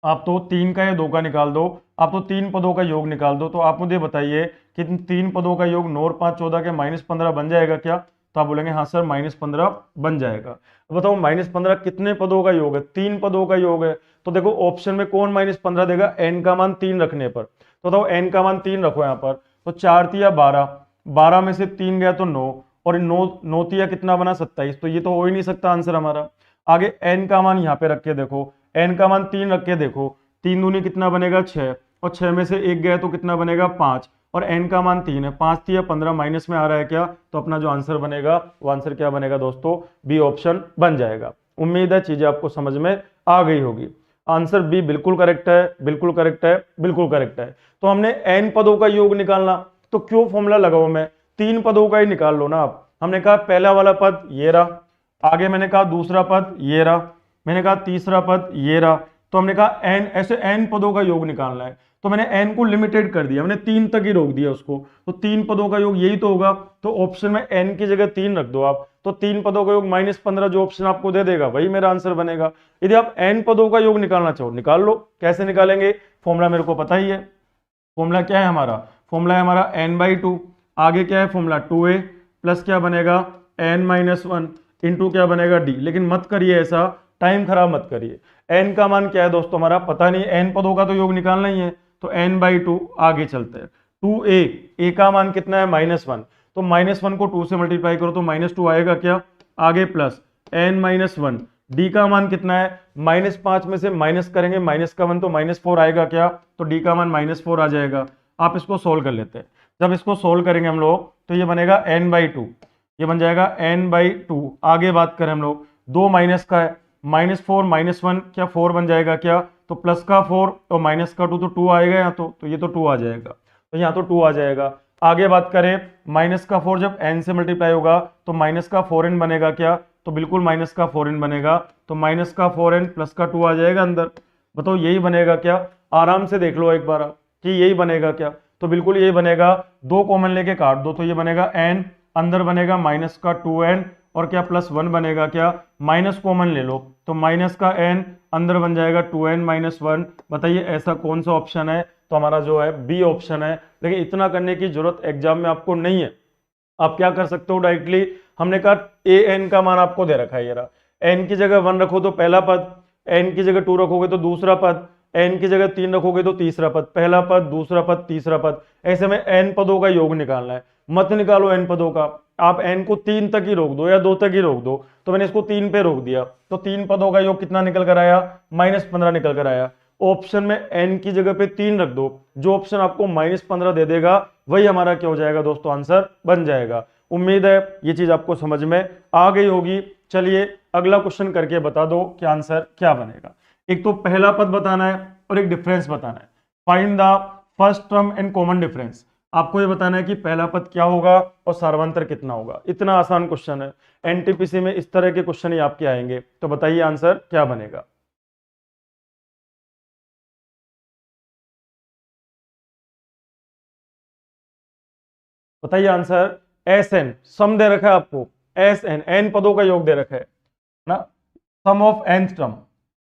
आप तो 3 का या 2 का निकाल दो, आप तो 3 पदों का योग निकाल दो। तो आप मुझे बताइए कि 3 पदों का योग 9 और 5 14 के -15 बन जाएगा क्या? तो आप बोलेंगे हाँ सर -15 बन जाएगा। बताओ -15 कितने पदों का योग है? 3 पदों का योग है। तो देखो ऑप्शन में कौन -15 देगा? n का मान 3 रखने पर। तो बताओ n का मान 3 रखो यहाँ पर, तो 4 × 12, 12 में से 3 गया तो 9, और 9 तिया कितना बना? 27। तो ये तो हो ही नहीं सकता आंसर हमारा। आगे n का मान यहाँ पे रख के देखो, n का मान 3 रख के देखो, 3 दूनी कितना बनेगा? 6, और 6 में से 1 गया तो कितना बनेगा? 5, और n का मान 3 है, 5 तिया 15 माइनस में आ रहा है क्या? तो अपना जो आंसर बनेगा वो आंसर क्या बनेगा दोस्तों? बी ऑप्शन बन जाएगा। उम्मीद है चीजें आपको समझ में आ गई होगी। आंसर बी बिल्कुल करेक्ट है, बिल्कुल करेक्ट है, बिल्कुल करेक्ट है। तो हमने n पदों का योग निकालना, तो क्यों फॉर्मूला लगाओ? मैं 3 पदों का ही निकाल लो ना आप। हमने कहा पहला वाला पद ये रहा, आगे मैंने कहा दूसरा पद ये रहा, मैंने कहा तीसरा पद ये रहा, तो हमने कहा n, ऐसे n पदों का योग निकालना है, तो मैंने n को लिमिटेड कर दिया, मैंने 3 तक ही रोक दिया उसको, तो 3 पदों का योग यही तो होगा, तो ऑप्शन में n की जगह 3 रख दो आप, तो 3 पदों का योग -15 जो ऑप्शन आपको दे देगा वही मेरा आंसर बनेगा। यदि आप n पदों का योग निकालना चाहो निकाल लो, कैसे निकालेंगे, फॉर्मूला मेरे को पता ही है, फॉर्मूला क्या है हमारा, फॉर्मूला है हमारा n/2, आगे क्या है फॉर्मूला 2a प्लस क्या बनेगा n-1 इंटू क्या बनेगा d, लेकिन मत करिए ऐसा, टाइम खराब मत करिए। n का मान क्या है दोस्तों हमारा पता नहीं, n पदों का तो योग निकालना ही है, तो n/2 आगे चलते हैं, 2a, a का मान कितना है -1, तो -1 को 2 से मल्टीप्लाई करो तो -2 आएगा क्या, आगे प्लस n-1, d का मान कितना है, -5 में से माइनस करेंगे, माइनस का 1 तो -4 आएगा क्या, तो d का मान -4 आ जाएगा। आप इसको सोल्व कर लेते हैं, जब इसको सोल्व करेंगे हम लोग तो ये बनेगा n/2, ये बन जाएगा n/2। आगे बात करें हम लोग, 2 माइनस का है, -4 -1 क्या 4 बन जाएगा क्या, तो प्लस का 4 और माइनस का 2 तो 2 आएगा यहाँ, तो ये तो 2 आ जाएगा, तो यहाँ तो 2 आ जाएगा। आगे बात करें, माइनस का 4 जब n से मल्टीप्लाई होगा तो माइनस का 4n बनेगा क्या, तो बिल्कुल माइनस का 4n बनेगा, तो माइनस का 4n प्लस का 2 आ जाएगा अंदर। बताओ यही बनेगा क्या, आराम से देख लो एक बार कि यही बनेगा क्या, तो बिल्कुल यही बनेगा, 2 कॉमन लेके काट दो तो ये बनेगा n, अंदर बनेगा माइनस का 2n और क्या +1 बनेगा क्या, माइनस कॉमन ले लो तो माइनस का n, अंदर बन जाएगा 2n-1। बताइए ऐसा कौन सा ऑप्शन है, तो हमारा जो है बी ऑप्शन है। लेकिन इतना करने की जरूरत एग्जाम में आपको नहीं है, आप क्या कर सकते हो डायरेक्टली, हमने कहा an का मान आपको दे रखा है, ये रहा, n की जगह 1 रखो तो पहला पद, n की जगह 2 रखोगे तो दूसरा पद, n की जगह 3 रखोगे तो तीसरा पद, पहला पद दूसरा पद तीसरा पद, ऐसे में n पदों का योग निकालना है। मत निकालो n पदों का, आप n को 3 तक ही रोक दो या 2 तक ही रोक दो, तो मैंने इसको 3 पे रोक दिया, तो 3 पदों का योग कितना निकल कर आया, -15 निकल कर आया। ऑप्शन में n की जगह पे 3 रख दो, जो ऑप्शन आपको -15 दे देगा वही हमारा क्या हो जाएगा दोस्तों, आंसर बन जाएगा। उम्मीद है ये चीज आपको समझ में आ गई होगी। चलिए अगला क्वेश्चन करके बता दो कि आंसर क्या बनेगा। एक तो पहला पद बताना है और एक डिफरेंस बताना है। Find the first term and common difference, आपको ये बताना है कि पहला पद क्या होगा और सार्वंतर कितना होगा। इतना आसान क्वेश्चन है, एनटीपीसी में इस तरह के क्वेश्चन ही आपके आएंगे। तो बताइए आंसर क्या बनेगा। बताइए आंसर, एस एन सम दे रखा है आपको, एस एन एन पदों का योग दे रखा है ना, सम ऑफ nth टर्म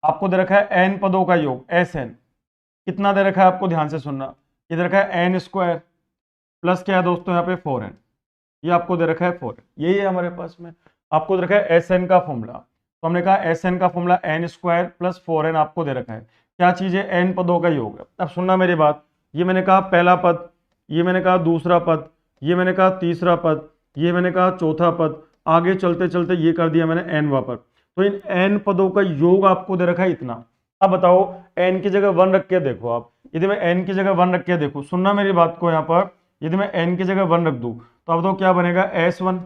आपको दे रखा है, एन पदों का योग एस एन कितना दे रखा है आपको, ध्यान से सुनना, ये दे रखा है n² प्लस क्या है दोस्तों यहाँ पे 4n, ये आपको दे रखा है 4n, यही है हमारे पास में। आपको दे रखा है एस एन का फॉर्मूला, तो हमने कहा एस एन का फॉर्मूला n² प्लस 4n आपको दे रखा है। क्या चीज है, n पदों का योग है। अब सुनना मेरी बात, ये मैंने कहा पहला पद, ये मैंने कहा दूसरा पद, ये मैंने कहा तीसरा पद, ये मैंने कहा चौथा पद, आगे चलते चलते ये कर दिया मैंने n पर, तो इन n पदों का योग आपको दे रखा है इतना। अब बताओ n की जगह 1 रख के देखो आप, यदि मैं n की जगह 1 रख के देखो, सुनना मेरी बात को यहाँ पर, यदि मैं n की जगह 1 रख दूं तो अब बताओ क्या बनेगा, s1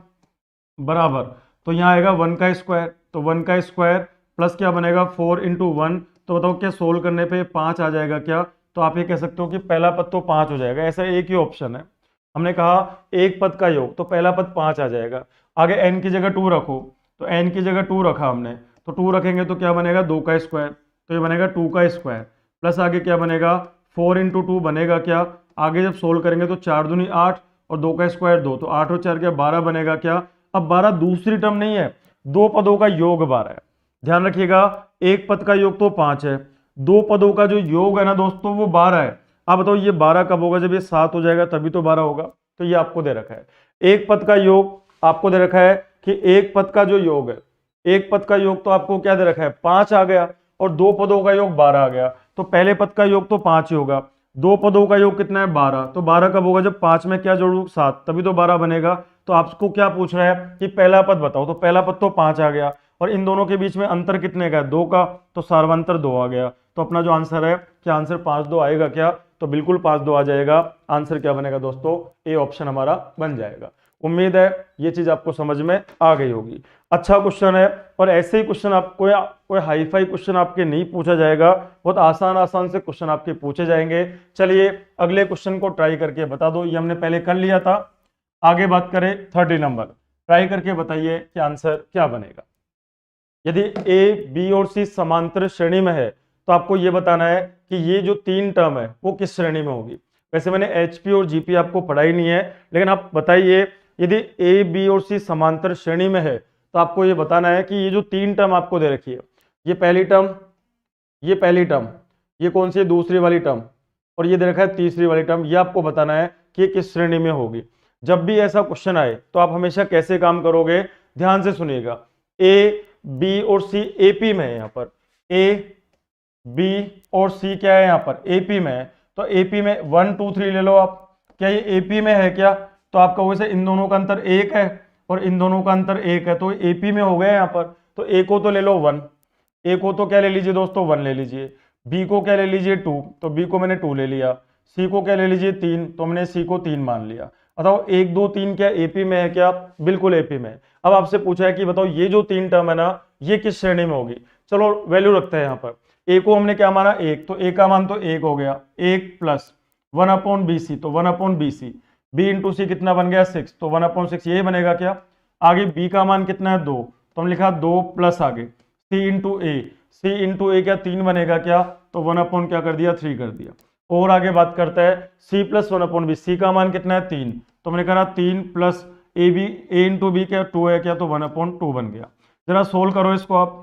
बराबर, तो यहाँ आएगा 1 का स्क्वायर, तो 1 का स्क्वायर प्लस क्या बनेगा 4 × 1, तो बताओ क्या सोल्व करने पे 5 आ जाएगा क्या, तो आप ये कह सकते हो कि पहला पद तो 5 हो जाएगा। ऐसा एक ही ऑप्शन है, हमने कहा एक पद का योग, तो पहला पद 5 आ जाएगा। आगे n की जगह 2 रखो, तो n की जगह 2 रखा हमने, तो 2 रखेंगे तो क्या बनेगा 2 का स्क्वायर, तो ये बनेगा 2 का स्क्वायर प्लस आगे क्या बनेगा 4 × 2 बनेगा क्या, आगे जब सोल्व करेंगे तो 4 दूनी 8 और 2 का स्क्वायर 2, तो 8 और 4 क्या 12 बनेगा क्या। अब 12 दूसरी टर्म नहीं है, दो पदों का योग 12 है। ध्यान रखिएगा, एक पद का योग तो 5 है, दो पदों का जो योग है ना दोस्तों वो 12 है। अब बताओ ये 12 कब होगा, जब ये 7 हो जाएगा तभी तो 12 होगा। तो ये आपको दे रखा है, एक पद का योग आपको दे रखा है कि एक पद का जो योग है, एक पद का योग तो आपको क्या दे रखा है 5 आ गया, और दो पदों का योग 12 आ गया, तो पहले पद का योग तो 5 ही होगा, दो पदों का योग कितना है 12, तो 12 कब होगा जब 5 में क्या जोड़ू 7, तभी तो 12 बनेगा। तो आपको क्या पूछ रहा है कि पहला पद बताओ, तो पहला पद तो 5 आ गया, और इन दोनों के बीच में अंतर कितने का है 2 का, तो सार्वंतर 2 आ गया। तो अपना जो आंसर है, क्या आंसर 5-2 आएगा क्या, तो बिल्कुल 5-2 आ जाएगा। आंसर क्या बनेगा दोस्तों, ए ऑप्शन हमारा बन जाएगा। उम्मीद है ये चीज आपको समझ में आ गई होगी। अच्छा क्वेश्चन है, और ऐसे ही क्वेश्चन आपको कोई हाई फाई क्वेश्चन आपके नहीं पूछा जाएगा, बहुत आसान आसान से क्वेश्चन आपके पूछे जाएंगे। चलिए अगले क्वेश्चन को ट्राई करके बता दो, ये हमने पहले कर लिया था। आगे बात करें 30 नंबर, ट्राई करके बताइए कि आंसर क्या बनेगा। यदि ए बी और सी समांतर श्रेणी में है तो आपको ये बताना है कि ये जो 3 टर्म है वो किस श्रेणी में होगी। वैसे मैंने एचपी और जीपी आपको पढ़ाई नहीं है, लेकिन आप बताइए यदि ए बी और सी समांतर श्रेणी में है तो आपको ये बताना है कि ये जो 3 टर्म आपको दे रखी है, ये पहली टर्म, ये पहली टर्म, ये कौन सी है, दूसरी वाली टर्म, और ये दे रखा है तीसरी वाली टर्म, ये आपको बताना है कि ये किस श्रेणी में होगी। जब भी ऐसा क्वेश्चन आए तो आप हमेशा कैसे काम करोगे, ध्यान से सुनिएगा। ए बी और सी एपी में है, यहाँ पर ए बी और सी क्या है, यहाँ पर एपी में है, तो एपी में 1 2 3 ले लो आप। क्या ये एपी में है क्या, तो आपका वैसे इन दोनों का अंतर 1 है और इन दोनों का अंतर 1 है, तो एपी में हो गया यहाँ पर। तो ए को तो ले लो 1, ए को तो क्या ले लीजिए दोस्तों 1 ले लीजिए, बी को क्या ले लीजिए 2, तो बी को मैंने 2 ले लिया, सी को क्या ले लीजिए 3, तो मैंने सी को 3 मान लिया। बताओ 1 2 3 क्या एपी में है क्या, बिल्कुल एपी में है। अब आपसे पूछा है कि बताओ ये जो 3 टर्म है ना ये किस श्रेणी में होगी। चलो वैल्यू रखते हैं यहाँ पर, ए को हमने क्या माना 1, तो ए का मान तो 1 हो गया, 1 प्लस 1/BC, तो 1/BC, बी इंटू सी कितना बन गया 6, तो 1/6 यही बनेगा क्या। आगे बी का मान कितना है 2, तो हम लिखा 2 प्लस आगे सी इंटू ए, सी इंटू ए क्या 3 बनेगा क्या, तो 1 क्या कर दिया 3 कर दिया। और आगे बात करता है सी प्लस 1/B, सी का मान कितना है 3, तो मैंने कहा 3 plus A B, A into B क्या 2 है क्या, तो 1/2 बन गया। जरा सोल्व करो इसको आप,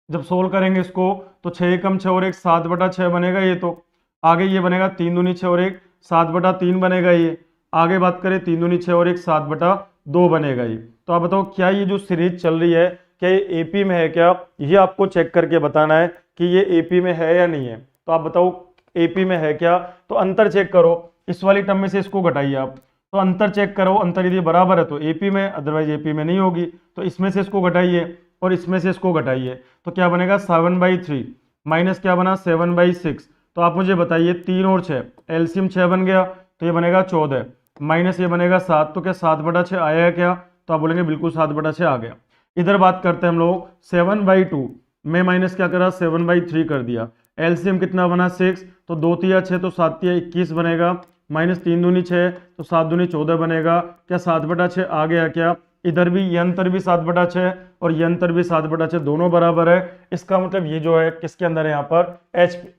जब सोल्व करेंगे इसको तो 6 कम 6 और 1 7/6 बनेगा ये, तो आगे ये बनेगा 3 दूनी 6 और 1 7/3 बनेगा ये। आगे बात करें 3 दूनी 6 और 1 7/2 बनेगा ये। तो आप बताओ क्या ये जो सीरीज चल रही है क्या ये एपी में है क्या, ये आपको चेक करके बताना है कि ये एपी में है या नहीं है। तो आप बताओ एपी में है क्या, तो अंतर चेक करो, इस वाली टर्म में से इसको घटाइए आप, तो अंतर चेक करो, अंतर यदि बराबर है तो एपी में, अदरवाइज एपी में नहीं होगी। तो इसमें से इसको घटाइए और इसमें से इसको घटाइए, तो क्या बनेगा 7/3 माइनस क्या बना 7/6। तो आप मुझे बताइए 3 और 6 एलसीएम 6 बन गया, तो ये बनेगा 14 माइनस ये बनेगा 7, तो क्या 7/6 आया है क्या, तो आप बोलेंगे बिल्कुल 7/6 आ गया। इधर बात करते हैं हम लोग 7/2 में माइनस क्या करा 7/3 कर दिया, एलसीएम कितना बना 6, तो 2 तिया 6 तो 7 तिया 21 बनेगा, माइनस 3 दूनी 6 तो 7 दूनी 14 बनेगा। क्या 7/6 आ गया क्या, इधर भी ये अंतर भी 7/6 और ये अंतर भी 7/6 दोनों बराबर है। इसका मतलब ये जो है किसके अंदर है यहाँ पर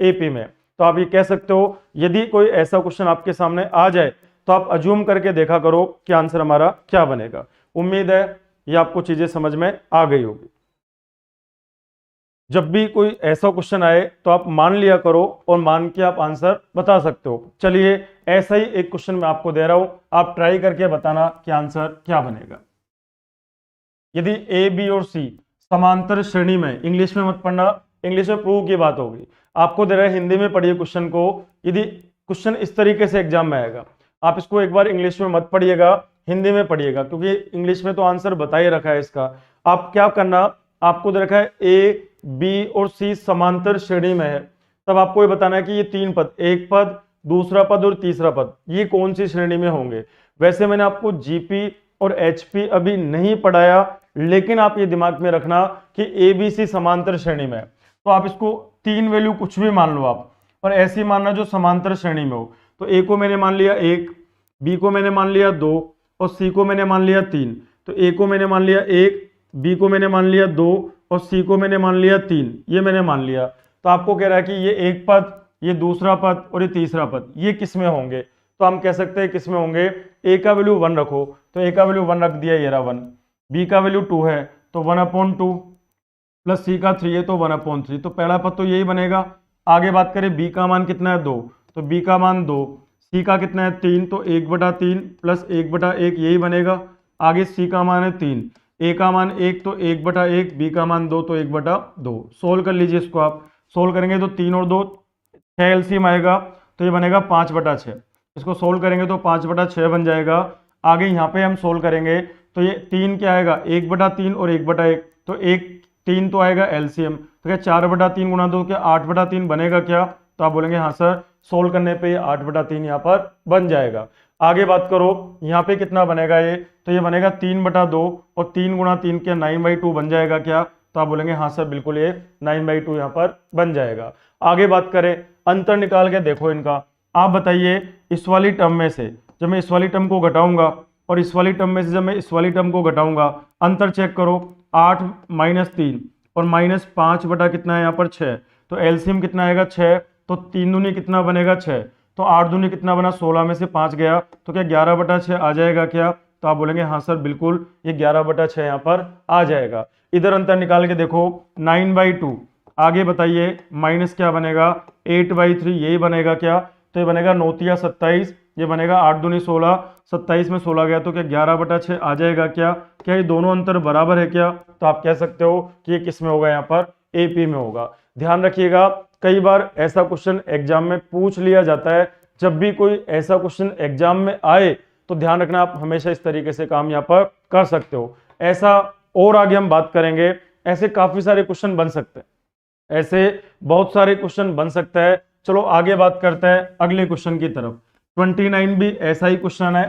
एपी में। तो आप ये कह सकते हो यदि कोई ऐसा क्वेश्चन आपके सामने आ जाए तो आप अज्यूम करके देखा करो कि आंसर हमारा क्या बनेगा। उम्मीद है ये आपको चीजें समझ में आ गई होगी। जब भी कोई ऐसा क्वेश्चन आए तो आप मान लिया करो और मान के आप आंसर बता सकते हो। चलिए ऐसा ही एक क्वेश्चन मैं आपको दे रहा हूं, आप ट्राई करके बताना कि आंसर क्या बनेगा। यदि ए बी और सी समांतर श्रेणी में, इंग्लिश में मत पढ़ना, इंग्लिश में प्रूव की बात होगी, आपको दे रहा है हिंदी में पढ़िए क्वेश्चन को। यदि क्वेश्चन इस तरीके से एग्जाम में आएगा, आप इसको एक बार इंग्लिश में मत पढ़िएगा, हिंदी में पढ़िएगा, क्योंकि इंग्लिश में तो आंसर बता ही रखा है इसका। आप क्या करना, आपको दे रखा है ए बी और सी समांतर श्रेणी में है, तब आपको ये बताना है कि ये 3 पद, एक पद, दूसरा पद और तीसरा पद, ये कौन सी श्रेणी में होंगे। वैसे मैंने आपको जीपी और एचपी अभी नहीं पढ़ाया, लेकिन आप ये दिमाग में रखना कि ए बी सी समांतर श्रेणी में है, तो आप इसको 3 वैल्यू कुछ भी मान लो आप, और ऐसी मानना जो समांतर श्रेणी में हो। तो ए को मैंने मान लिया 1, बी को मैंने मान लिया 2 और सी को मैंने मान लिया 3। तो ए को मैंने मान लिया 1, बी को मैंने मान लिया 2 और सी को मैंने मान लिया 3, ये मैंने मान लिया। तो आपको कह रहा है कि ये एक पद, ये दूसरा पद और ये तीसरा पद, ये किस में होंगे, तो हम कह सकते हैं किस में होंगे। ए का वैल्यू 1 रखो, तो ए का वैल्यू 1 रख दिया, ये रहा 1। बी का वैल्यू 2 है तो 1/2 प्लस सी का 3 है तो 1/3, तो पहला पद तो यही बनेगा। आगे बात करें बी का मान कितना है 2, तो बी का मान 2, सी का कितना है 3, तो 1/3 प्लस 1/1 यही बनेगा। आगे सी का मान है 3, ए का मान 1 तो 1/1, बी का मान 2 तो 1/2। सोल्व कर लीजिए इसको, आप सोल्व करेंगे तो 3 और 2 6 एलसीएम आएगा, तो ये बनेगा 5/6। इसको सोल्व करेंगे तो 5/6 बन जाएगा। आगे यहाँ पे हम सोल्व करेंगे तो ये 3 क्या आएगा 1/3 और 1/1, तो 3 तो आएगा एलसीएम, तो क्या 4/3 गुणा 2 क्या 8/3 बनेगा क्या, तो आप बोलेंगे हाँ सर, सोल्व करने पे ये 8/3 यहाँ पर बन जाएगा। आगे बात करो यहाँ पे कितना बनेगा ये, तो ये बनेगा 3/2 और 3 गुणा 3 क्या 9/2 बन जाएगा क्या, तो आप बोलेंगे हाँ सर बिल्कुल ये 9/2 यहाँ पर बन जाएगा। आगे बात करें अंतर निकाल के देखो इनका, आप बताइए इस वाली टर्म में से जब मैं इस वाली टर्म को घटाऊंगा और इस वाली टर्म में से जब मैं इस वाली टर्म को घटाऊंगा, अंतर चेक करो 8 - 3 और -5 बटा कितना है यहाँ पर 6, तो एलसीएम कितना आएगा 6, तो 3 दूनी कितना बनेगा 6, तो 8 दूनी कितना बना 16 में से 5 गया, तो क्या 11/6 आ जाएगा क्या? तो आप बोलेंगे हाँ सर बिल्कुल ये 11/6 यहाँ पर आ जाएगा। इधर अंतर निकाल के देखो 9/2, आगे बताइए माइनस क्या बनेगा 8/3, यही बनेगा क्या? तो ये बनेगा 9 × 27, ये बनेगा 8 दूनी 16, 27 में 16 गया तो क्या 11/6 आ जाएगा क्या? क्या ये दोनों अंतर बराबर है क्या? तो आप कह सकते हो कि ये किस में होगा, यहाँ पर एपी में होगा। ध्यान रखिएगा कई बार ऐसा क्वेश्चन एग्जाम में पूछ लिया जाता है, जब भी कोई ऐसा क्वेश्चन एग्जाम में आए तो ध्यान रखना आप हमेशा इस तरीके से काम यहाँ पर कर सकते हो। ऐसा और आगे हम बात करेंगे, ऐसे काफी सारे क्वेश्चन बन सकते हैं, ऐसे बहुत सारे क्वेश्चन बन सकता है। चलो आगे बात करते हैं अगले क्वेश्चन की तरफ। 29 भी ऐसा ही क्वेश्चन है,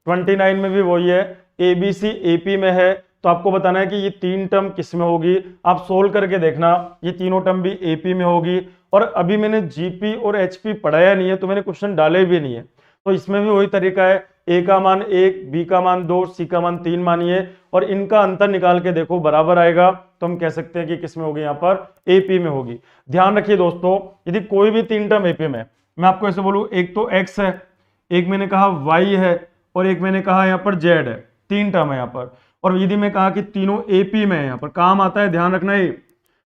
29 में भी वही है, एबीसी एपी में है, तो आपको बताना है कि ये 3 टर्म किस में होगी। आप सोल्व करके देखना, ये तीनों टर्म भी एपी में होगी। और अभी मैंने जीपी और एचपी पढ़ाया नहीं है तो मैंने क्वेश्चन डाले भी नहीं है, तो इसमें भी वही तरीका है, ए का मान 1, बी का मान 2, सी का मान 3 मानिए और इनका अंतर निकाल के देखो बराबर आएगा तो हम कह सकते हैं कि किस में होगी, यहाँ पर एपी में होगी। ध्यान रखिए दोस्तों, यदि कोई भी 3 टर्म एपी में, मैं आपको ऐसे बोलूं एक तो एक्स है, एक मैंने कहा वाई है और एक मैंने कहा यहाँ पर जेड है, 3 टर्म है यहाँ पर, और यदि मैं कहा कि तीनों एपी में है, यहाँ पर काम आता है, ध्यान रखना ये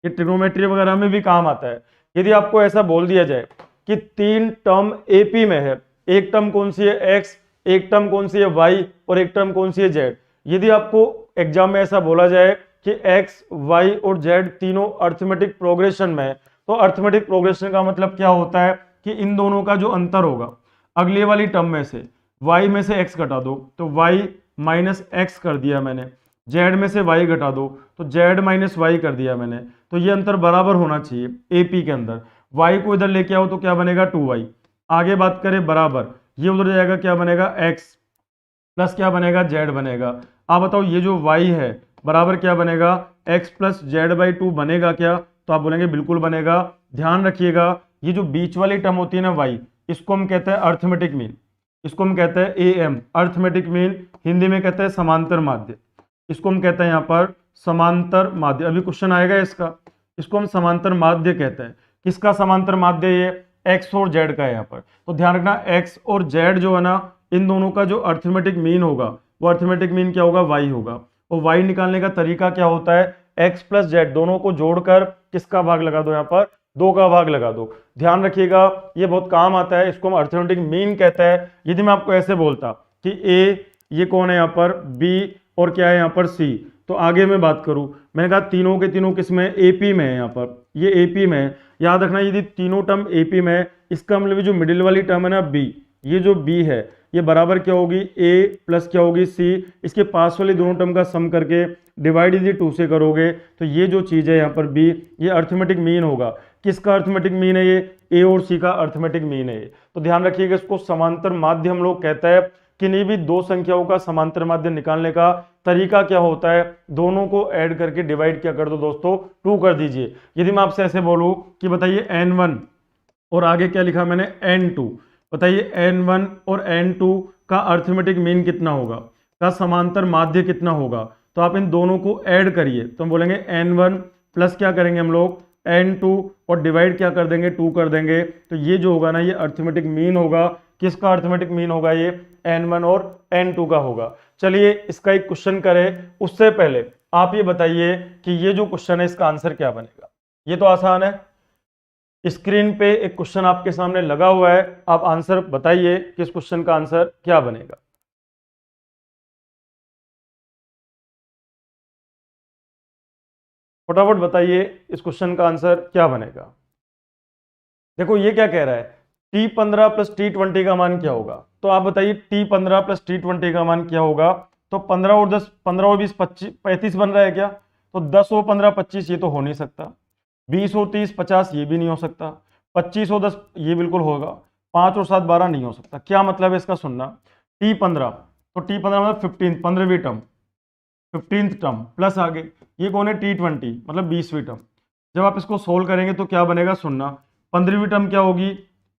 ट्रिग्नोमेट्री वगैरह में भी काम आता है। यदि आपको ऐसा बोल दिया जाए कि 3 टर्म एपी में है, एक टर्म कौन सी है एक्स, एक टर्म कौन सी है वाई और एक टर्म कौन सी है जेड, यदि आपको एग्जाम में ऐसा बोला जाए कि एक्स वाई और जेड तीनों अर्थमेटिक प्रोग्रेशन में है, तो अर्थमेटिक प्रोग्रेशन का मतलब क्या होता है कि इन दोनों का जो अंतर होगा, अगली वाली टर्म में से y में से x घटा दो तो y माइनस एक्स कर दिया मैंने, z में से y घटा दो तो z माइनस वाई कर दिया मैंने, तो ये अंतर बराबर होना चाहिए AP के अंदर। y को इधर लेके आओ तो क्या बनेगा 2y, आगे बात करें बराबर, ये उधर जाएगा क्या बनेगा x प्लस क्या बनेगा z बनेगा। आप बताओ ये जो y है बराबर क्या बनेगा x प्लस z/2 बनेगा क्या? तो आप बोलेंगे बिल्कुल बनेगा। ध्यान रखिएगा ये जो बीच वाली टर्म होती है ना y, इसको हम कहते हैं अर्थमेटिक मीन, इसको हम कहते हैं AM अर्थमेटिक मीन, हिंदी में कहते हैं समांतर माध्य, इसको हम कहते हैं यहाँ पर समांतर माध्य। अभी क्वेश्चन आएगा इसका, इसको हम समांतर माध्य कहते हैं। किसका समांतर माध्य? ये x और z का है यहाँ पर। तो ध्यान रखना x और z जो है ना, इन दोनों का जो अर्थमेटिक मीन होगा वो अर्थमेटिक मीन क्या होगा, y होगा। और y निकालने का तरीका क्या होता है, x प्लस z दोनों को जोड़कर किसका भाग लगा दो, यहाँ पर 2 का भाग लगा दो। ध्यान रखिएगा ये बहुत काम आता है, इसको हम अर्थमेटिक मीन कहते हैं। यदि मैं आपको ऐसे बोलता कि a ये कौन है यहाँ पर, b और क्या है यहाँ पर c, तो आगे मैं बात करूं, मैंने कहा तीनों के तीनों किस में, एपी में है, यहाँ पर ये एपी में है। याद रखना यदि तीनों टर्म एपी में है, इसका मतलब जो मिडिल वाली टर्म है ना बी, ये जो बी है ये बराबर क्या होगी ए प्लस क्या होगी सी, इसके पास वाली दोनों टर्म का सम करके डिवाइड यदि 2 से करोगे तो ये जो चीज है यहाँ पर बी, ये अर्थमेटिक मीन होगा। किसका अर्थमेटिक मीन है? ये ए और सी का अर्थमेटिक मीन है। तो ध्यान रखिएगा इसको समांतर माध्य हम लोग कहते हैं। किन्हीं भी 2 संख्याओं का समांतर माध्य निकालने का तरीका क्या होता है, दोनों को ऐड करके डिवाइड क्या कर दो दोस्तों, 2 कर दीजिए। यदि मैं आपसे ऐसे बोलूं कि बताइए n1 और आगे क्या लिखा मैंने n2, बताइए n1 और n2 का अर्थमेटिक मीन कितना होगा, का समांतर माध्य कितना होगा, तो आप इन दोनों को ऐड करिए तो हम बोलेंगे n1 प्लस क्या करेंगे हम लोग n2 और डिवाइड क्या कर देंगे 2 कर देंगे, तो ये जो होगा ना ये अर्थमेटिक मीन होगा। किसका अर्थमेटिक मीन होगा? ये n1 और n2 का होगा। चलिए इसका एक क्वेश्चन करें, उससे पहले आप ये बताइए कि ये जो क्वेश्चन है इसका आंसर क्या बनेगा। ये तो आसान है, स्क्रीन पे एक क्वेश्चन आपके सामने लगा हुआ है, आप आंसर बताइए कि इस क्वेश्चन का आंसर क्या बनेगा। फटाफट बताइए इस क्वेश्चन का आंसर क्या बनेगा। देखो ये क्या कह रहा है, T15 प्लस T20 का मान क्या होगा, तो आप बताइए T15 प्लस T20 का मान क्या होगा। तो 15 और 10, 15 और 20 25 35 बन रहा है क्या, तो 10 और 15 25 ये तो हो नहीं सकता, 20 और 30 50 ये भी नहीं हो सकता, 25 और 10 ये बिल्कुल होगा, 5 और 7 12 नहीं हो सकता। क्या मतलब है इसका सुनना, T15 तो T15 मतलब 15 15वीं टर्म, 15th टर्म प्लस आगे ये कौन है T20 मतलब 20वीं टर्म। जब आप इसको सोल्व करेंगे तो क्या बनेगा सुनना, 15वीं टर्म क्या होगी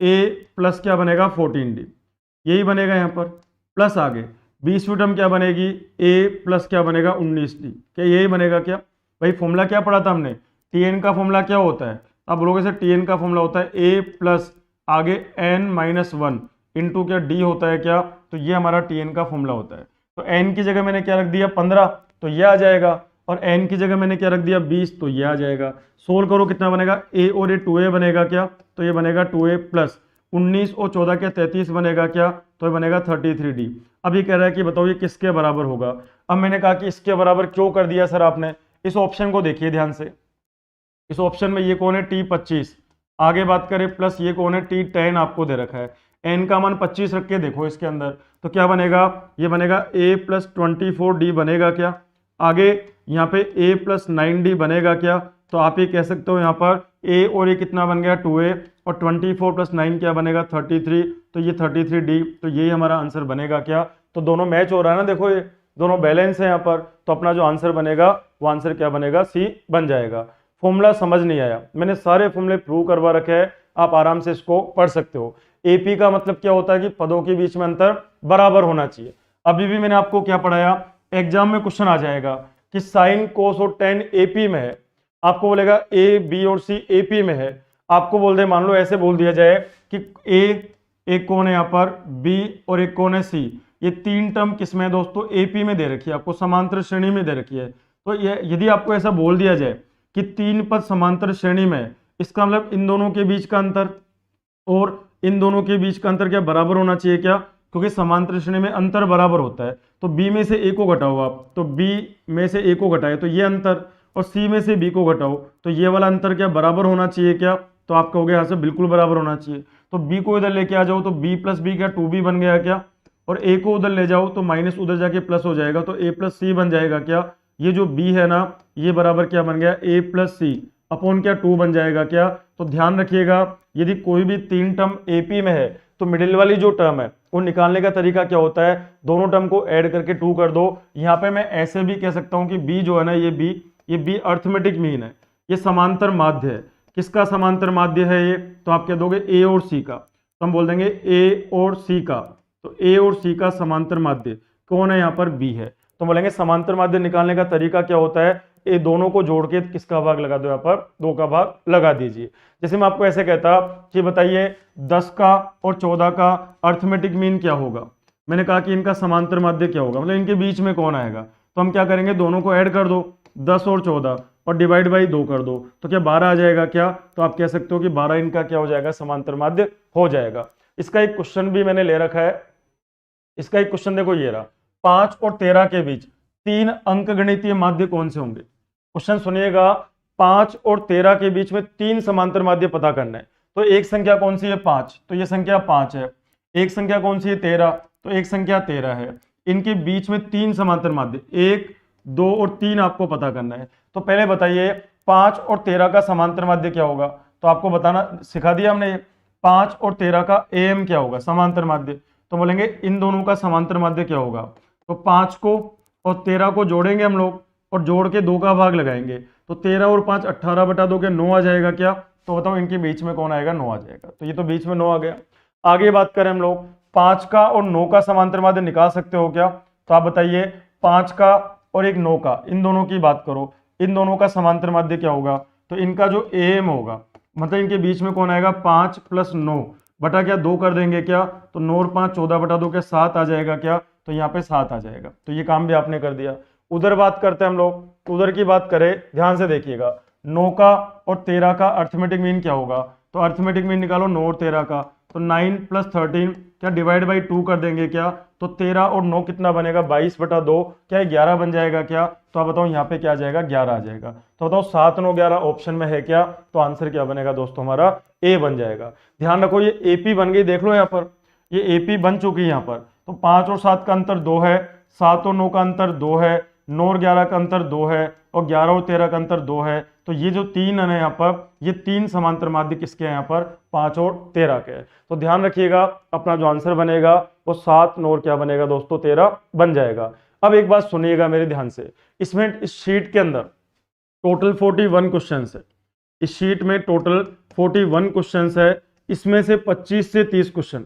a प्लस क्या बनेगा 14d, यही बनेगा यहाँ पर, प्लस आगे 20वीं टर्म क्या बनेगी a प्लस क्या बनेगा 19d, क्या यही बनेगा क्या? भाई फॉर्मूला क्या पढ़ा था हमने, Tn का फॉर्मूला क्या होता है, आप बोलोगे सर टी एन का फॉर्मूला होता है ए प्लस आगे एन माइनस वन इंटू क्या डी होता है क्या, तो ये हमारा टी एन का फॉर्मूला होता है। तो एन की जगह मैंने क्या रख दिया 15, तो ये आ जाएगा, और एन की जगह मैंने क्या रख दिया 20, तो ये आ जाएगा। सोल्व करो कितना बनेगा, ए और ये 2a बनेगा क्या, तो ये बनेगा 2a प्लस 19 और 14 क्या 33 बनेगा क्या, तो ये बनेगा 33d। अब ये कह रहा है कि बताओ ये किसके बराबर होगा। अब मैंने कहा कि इसके बराबर क्यों कर दिया सर आपने, इस ऑप्शन को देखिए ध्यान से। इस ऑप्शन में ये कौन है T25, आगे बात करें प्लस ये कौन है T10 आपको दे रखा है। n का मान 25 रख के देखो इसके अंदर, तो क्या बनेगा, ये बनेगा a प्लस 24d बनेगा क्या, आगे यहाँ पे a प्लस 9d बनेगा क्या, तो आप ये कह सकते हो यहाँ पर a और ये कितना बन गया 2a, और 24 प्लस 9 क्या बनेगा 33, तो ये 33d, तो यही हमारा आंसर बनेगा क्या। तो दोनों मैच हो रहा है ना, देखो ये दोनों बैलेंस है यहाँ पर, तो अपना जो आंसर बनेगा वो आंसर क्या बनेगा, सी बन जाएगा। फॉर्मूला समझ नहीं आया, मैंने सारे फॉर्मूले प्रूव करवा रखे हैं, आप आराम से इसको पढ़ सकते हो। एपी का मतलब क्या होता है कि पदों के बीच में अंतर बराबर होना चाहिए। अभी भी मैंने आपको क्या पढ़ाया, एग्जाम में क्वेश्चन आ जाएगा कि साइन कोस और टेन एपी में है, आपको बोलेगा ए बी और सी एपी में है, आपको बोल दे, मान लो ऐसे बोल दिया जाए कि एक कौन है यहाँ पर बी और एक कौन है सी, ये तीन टर्म किसमें है दोस्तों, एपी में दे रखी है, आपको समांतर श्रेणी में दे रखी है। तो ये यदि आपको ऐसा बोल दिया जाए कि तीन पद समांतर श्रेणी में, इसका मतलब इन दोनों के बीच का अंतर और इन दोनों के बीच का अंतर क्या बराबर होना चाहिए क्या, क्योंकि समांतर श्रेणी में अंतर बराबर होता है। तो b में से a को घटाओ आप, तो b में से a को घटाए तो ये अंतर, और c में से b को घटाओ तो ये वाला अंतर क्या बराबर होना चाहिए क्या, तो आप कहोगे यहाँ से बिल्कुल बराबर होना चाहिए। तो b को इधर लेके आ जाओ तो b प्लस बी क्या 2b बन गया क्या, और a को उधर ले जाओ तो माइनस उधर जाके प्लस हो जाएगा, तो a प्लस सी बन जाएगा क्या, ये जो b है ना ये बराबर क्या बन गया a प्लस सी अपॉन क्या 2 बन जाएगा क्या। तो ध्यान रखिएगा यदि कोई भी तीन टर्म एपी में है तो मिडिल वाली जो टर्म है वो निकालने का तरीका क्या होता है, दोनों टर्म को ऐड करके 2 कर दो। यहाँ पे मैं ऐसे भी कह सकता हूँ कि b जो है ना ये b अर्थमेटिक मीन है, ये समांतर माध्य है। किसका समांतर माध्य है ये, तो आप कह दोगे a और c का, तो हम बोल देंगे a और c का, तो a और c का समांतर माध्य कौन है, यहाँ पर b है। तो बोलेंगे समांतर माध्य निकालने का तरीका क्या होता है, ये दोनों को जोड़ के किसका भाग लगा दो, यहाँ पर 2 का भाग लगा दीजिए। जैसे मैं आपको ऐसे कहता कि बताइए 10 का और 14 का अर्थमेटिक मीन क्या होगा, मैंने कहा कि इनका समांतर माध्य क्या होगा, मतलब इनके बीच में कौन आएगा, तो हम क्या करेंगे दोनों को ऐड कर दो 10 और 14 और डिवाइड बाई 2 कर दो, तो क्या 12 आ जाएगा क्या, तो आप कह सकते हो कि 12 इनका क्या हो जाएगा, समांतर माध्य हो जाएगा। इसका एक क्वेश्चन भी मैंने ले रखा है, इसका एक क्वेश्चन देखो ये रहा, 5 और 13 के बीच 3 अंकगणितीय माध्य कौन से होंगे। क्वेश्चन सुनिएगा, 5 और 13 के बीच में 3 समांतर माध्य पता करना है। तो एक संख्या कौन सी है 5, तो ये संख्या 5 है, एक संख्या कौन सी है 13, तो एक संख्या 13 है, इनके बीच में 3 समांतर माध्य 1 2 और 3 आपको पता करना है। तो पहले बताइए 5 और 13 का समांतर माध्य क्या होगा, तो आपको बताना सिखा दिया हमने, 5 और 13 का एम क्या होगा समांतर माध्य, तो बोलेंगे इन दोनों का समांतर माध्य क्या होगा, तो 5 को और 13 को जोड़ेंगे हम लोग और जोड़ के 2 का भाग लगाएंगे, तो 13 और 5 18 बटा 2 के 9 आ जाएगा क्या, तो बताओ इनके बीच में कौन आएगा, 9 आ जाएगा, तो ये तो बीच में 9 आ गया। आगे बात करें हम लोग 5 का और 9 का समांतर माध्य निकाल सकते हो क्या, तो आप बताइए 5 का और एक 9 का, इन दोनों की बात करो, इन दोनों का समांतर माध्य क्या होगा, तो इनका जो एम होगा मतलब इनके बीच में कौन आएगा 5 प्लस 9 बटा क्या 2 कर देंगे क्या, तो 9 और 5 14 बटा 2 के 7 आ जाएगा क्या, तो यहाँ पे 7 आ जाएगा, तो ये काम भी आपने कर दिया। उधर बात करते हैं हम लोग, उधर की बात करें ध्यान से देखिएगा, 9 का और 13 का अर्थमेटिक मीन क्या होगा, तो अर्थमेटिक मीन निकालो 9 और 13 का, तो 9 प्लस 13 क्या डिवाइड बाई 2 कर देंगे क्या, तो 13 और 9 कितना बनेगा 22 बटा 2 क्या 11 बन जाएगा क्या, तो आप बताओ यहाँ पे क्या आ जाएगा 11 आ जाएगा। तो बताओ 7 9 11 ऑप्शन में है क्या, तो आंसर क्या बनेगा दोस्तों हमारा ए बन जाएगा। ध्यान रखो ये एपी बन गई, देख लो यहाँ पर ये एपी बन चुकी है यहाँ पर, तो 5 और 7 का अंतर 2 है, 7 और 9 का अंतर 2 है, 9 और 11 का अंतर 2 है, और 11 और 13 का अंतर 2 है, तो ये जो 3 है यहाँ पर ये 3 समांतर माध्य किसके हैं यहाँ पर 5 और 13 के हैं। तो ध्यान रखिएगा अपना जो आंसर बनेगा वो 7 9 और क्या बनेगा दोस्तों 13 बन जाएगा। अब एक बात सुनिएगा मेरे ध्यान से, इसमें इस शीट के अंदर टोटल 41 क्वेश्चन है, इस शीट में टोटल 41 क्वेश्चन है, इसमें से 25 से 30 क्वेश्चन,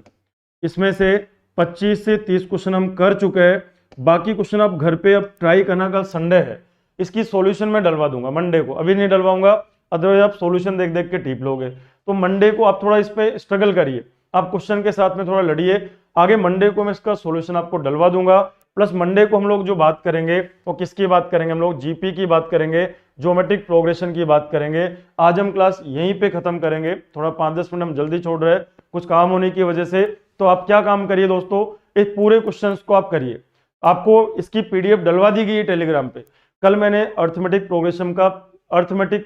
इसमें से 25 से 30 क्वेश्चन हम कर चुके हैं, बाकी क्वेश्चन आप घर पे अब ट्राई करना, कल संडे है, इसकी सॉल्यूशन मैं डलवा दूंगा मंडे को, अभी नहीं डलवाऊंगा, अदरवाइज आप सॉल्यूशन देख देख के टीप लोगे। तो मंडे को आप थोड़ा इस पे स्ट्रगल करिए, आप क्वेश्चन के साथ में थोड़ा लड़िए। आगे मंडे को मैं इसका सॉल्यूशन आपको डलवा दूंगा। प्लस मंडे को हम लोग जो बात करेंगे वो किसकी बात करेंगे, हम लोग जीपी की बात करेंगे, ज्योमेट्रिक प्रोग्रेशन की बात करेंगे। आज हम क्लास यहीं पे खत्म करेंगे, थोड़ा 5-10 मिनट हम जल्दी छोड़ रहे हैं कुछ काम होने की वजह से। तो आप क्या काम करिए दोस्तों, इस पूरे क्वेश्चंस को आप करिए। आपको इसकी पीडीएफ डलवा दी गई है टेलीग्राम पे। कल मैंने अर्थमेटिक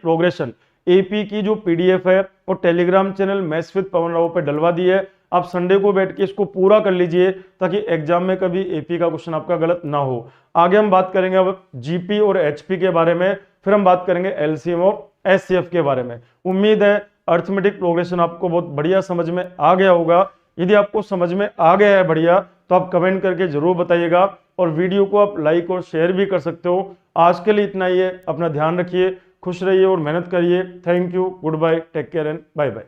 प्रोग्रेशन एपी की जो पीडीएफ है वो Telegram channel maths with Pawan Rao पे डलवा दी है। आप संडे को बैठ के इसको पूरा कर लीजिए ताकि एग्जाम में कभी एपी का क्वेश्चन आपका गलत ना हो। आगे हम बात करेंगे अब जीपी और एचपी के बारे में, फिर हम बात करेंगे एलसीएम और एचसीएफ के बारे में। उम्मीद है अर्थमेटिक प्रोग्रेशन आपको बहुत बढ़िया समझ में आ गया होगा। यदि आपको समझ में आ गया है बढ़िया तो आप कमेंट करके जरूर बताइएगा, और वीडियो को आप लाइक और शेयर भी कर सकते हो। आज के लिए इतना ही है, अपना ध्यान रखिए, खुश रहिए और मेहनत करिए। Thank you, goodbye, take care and bye bye.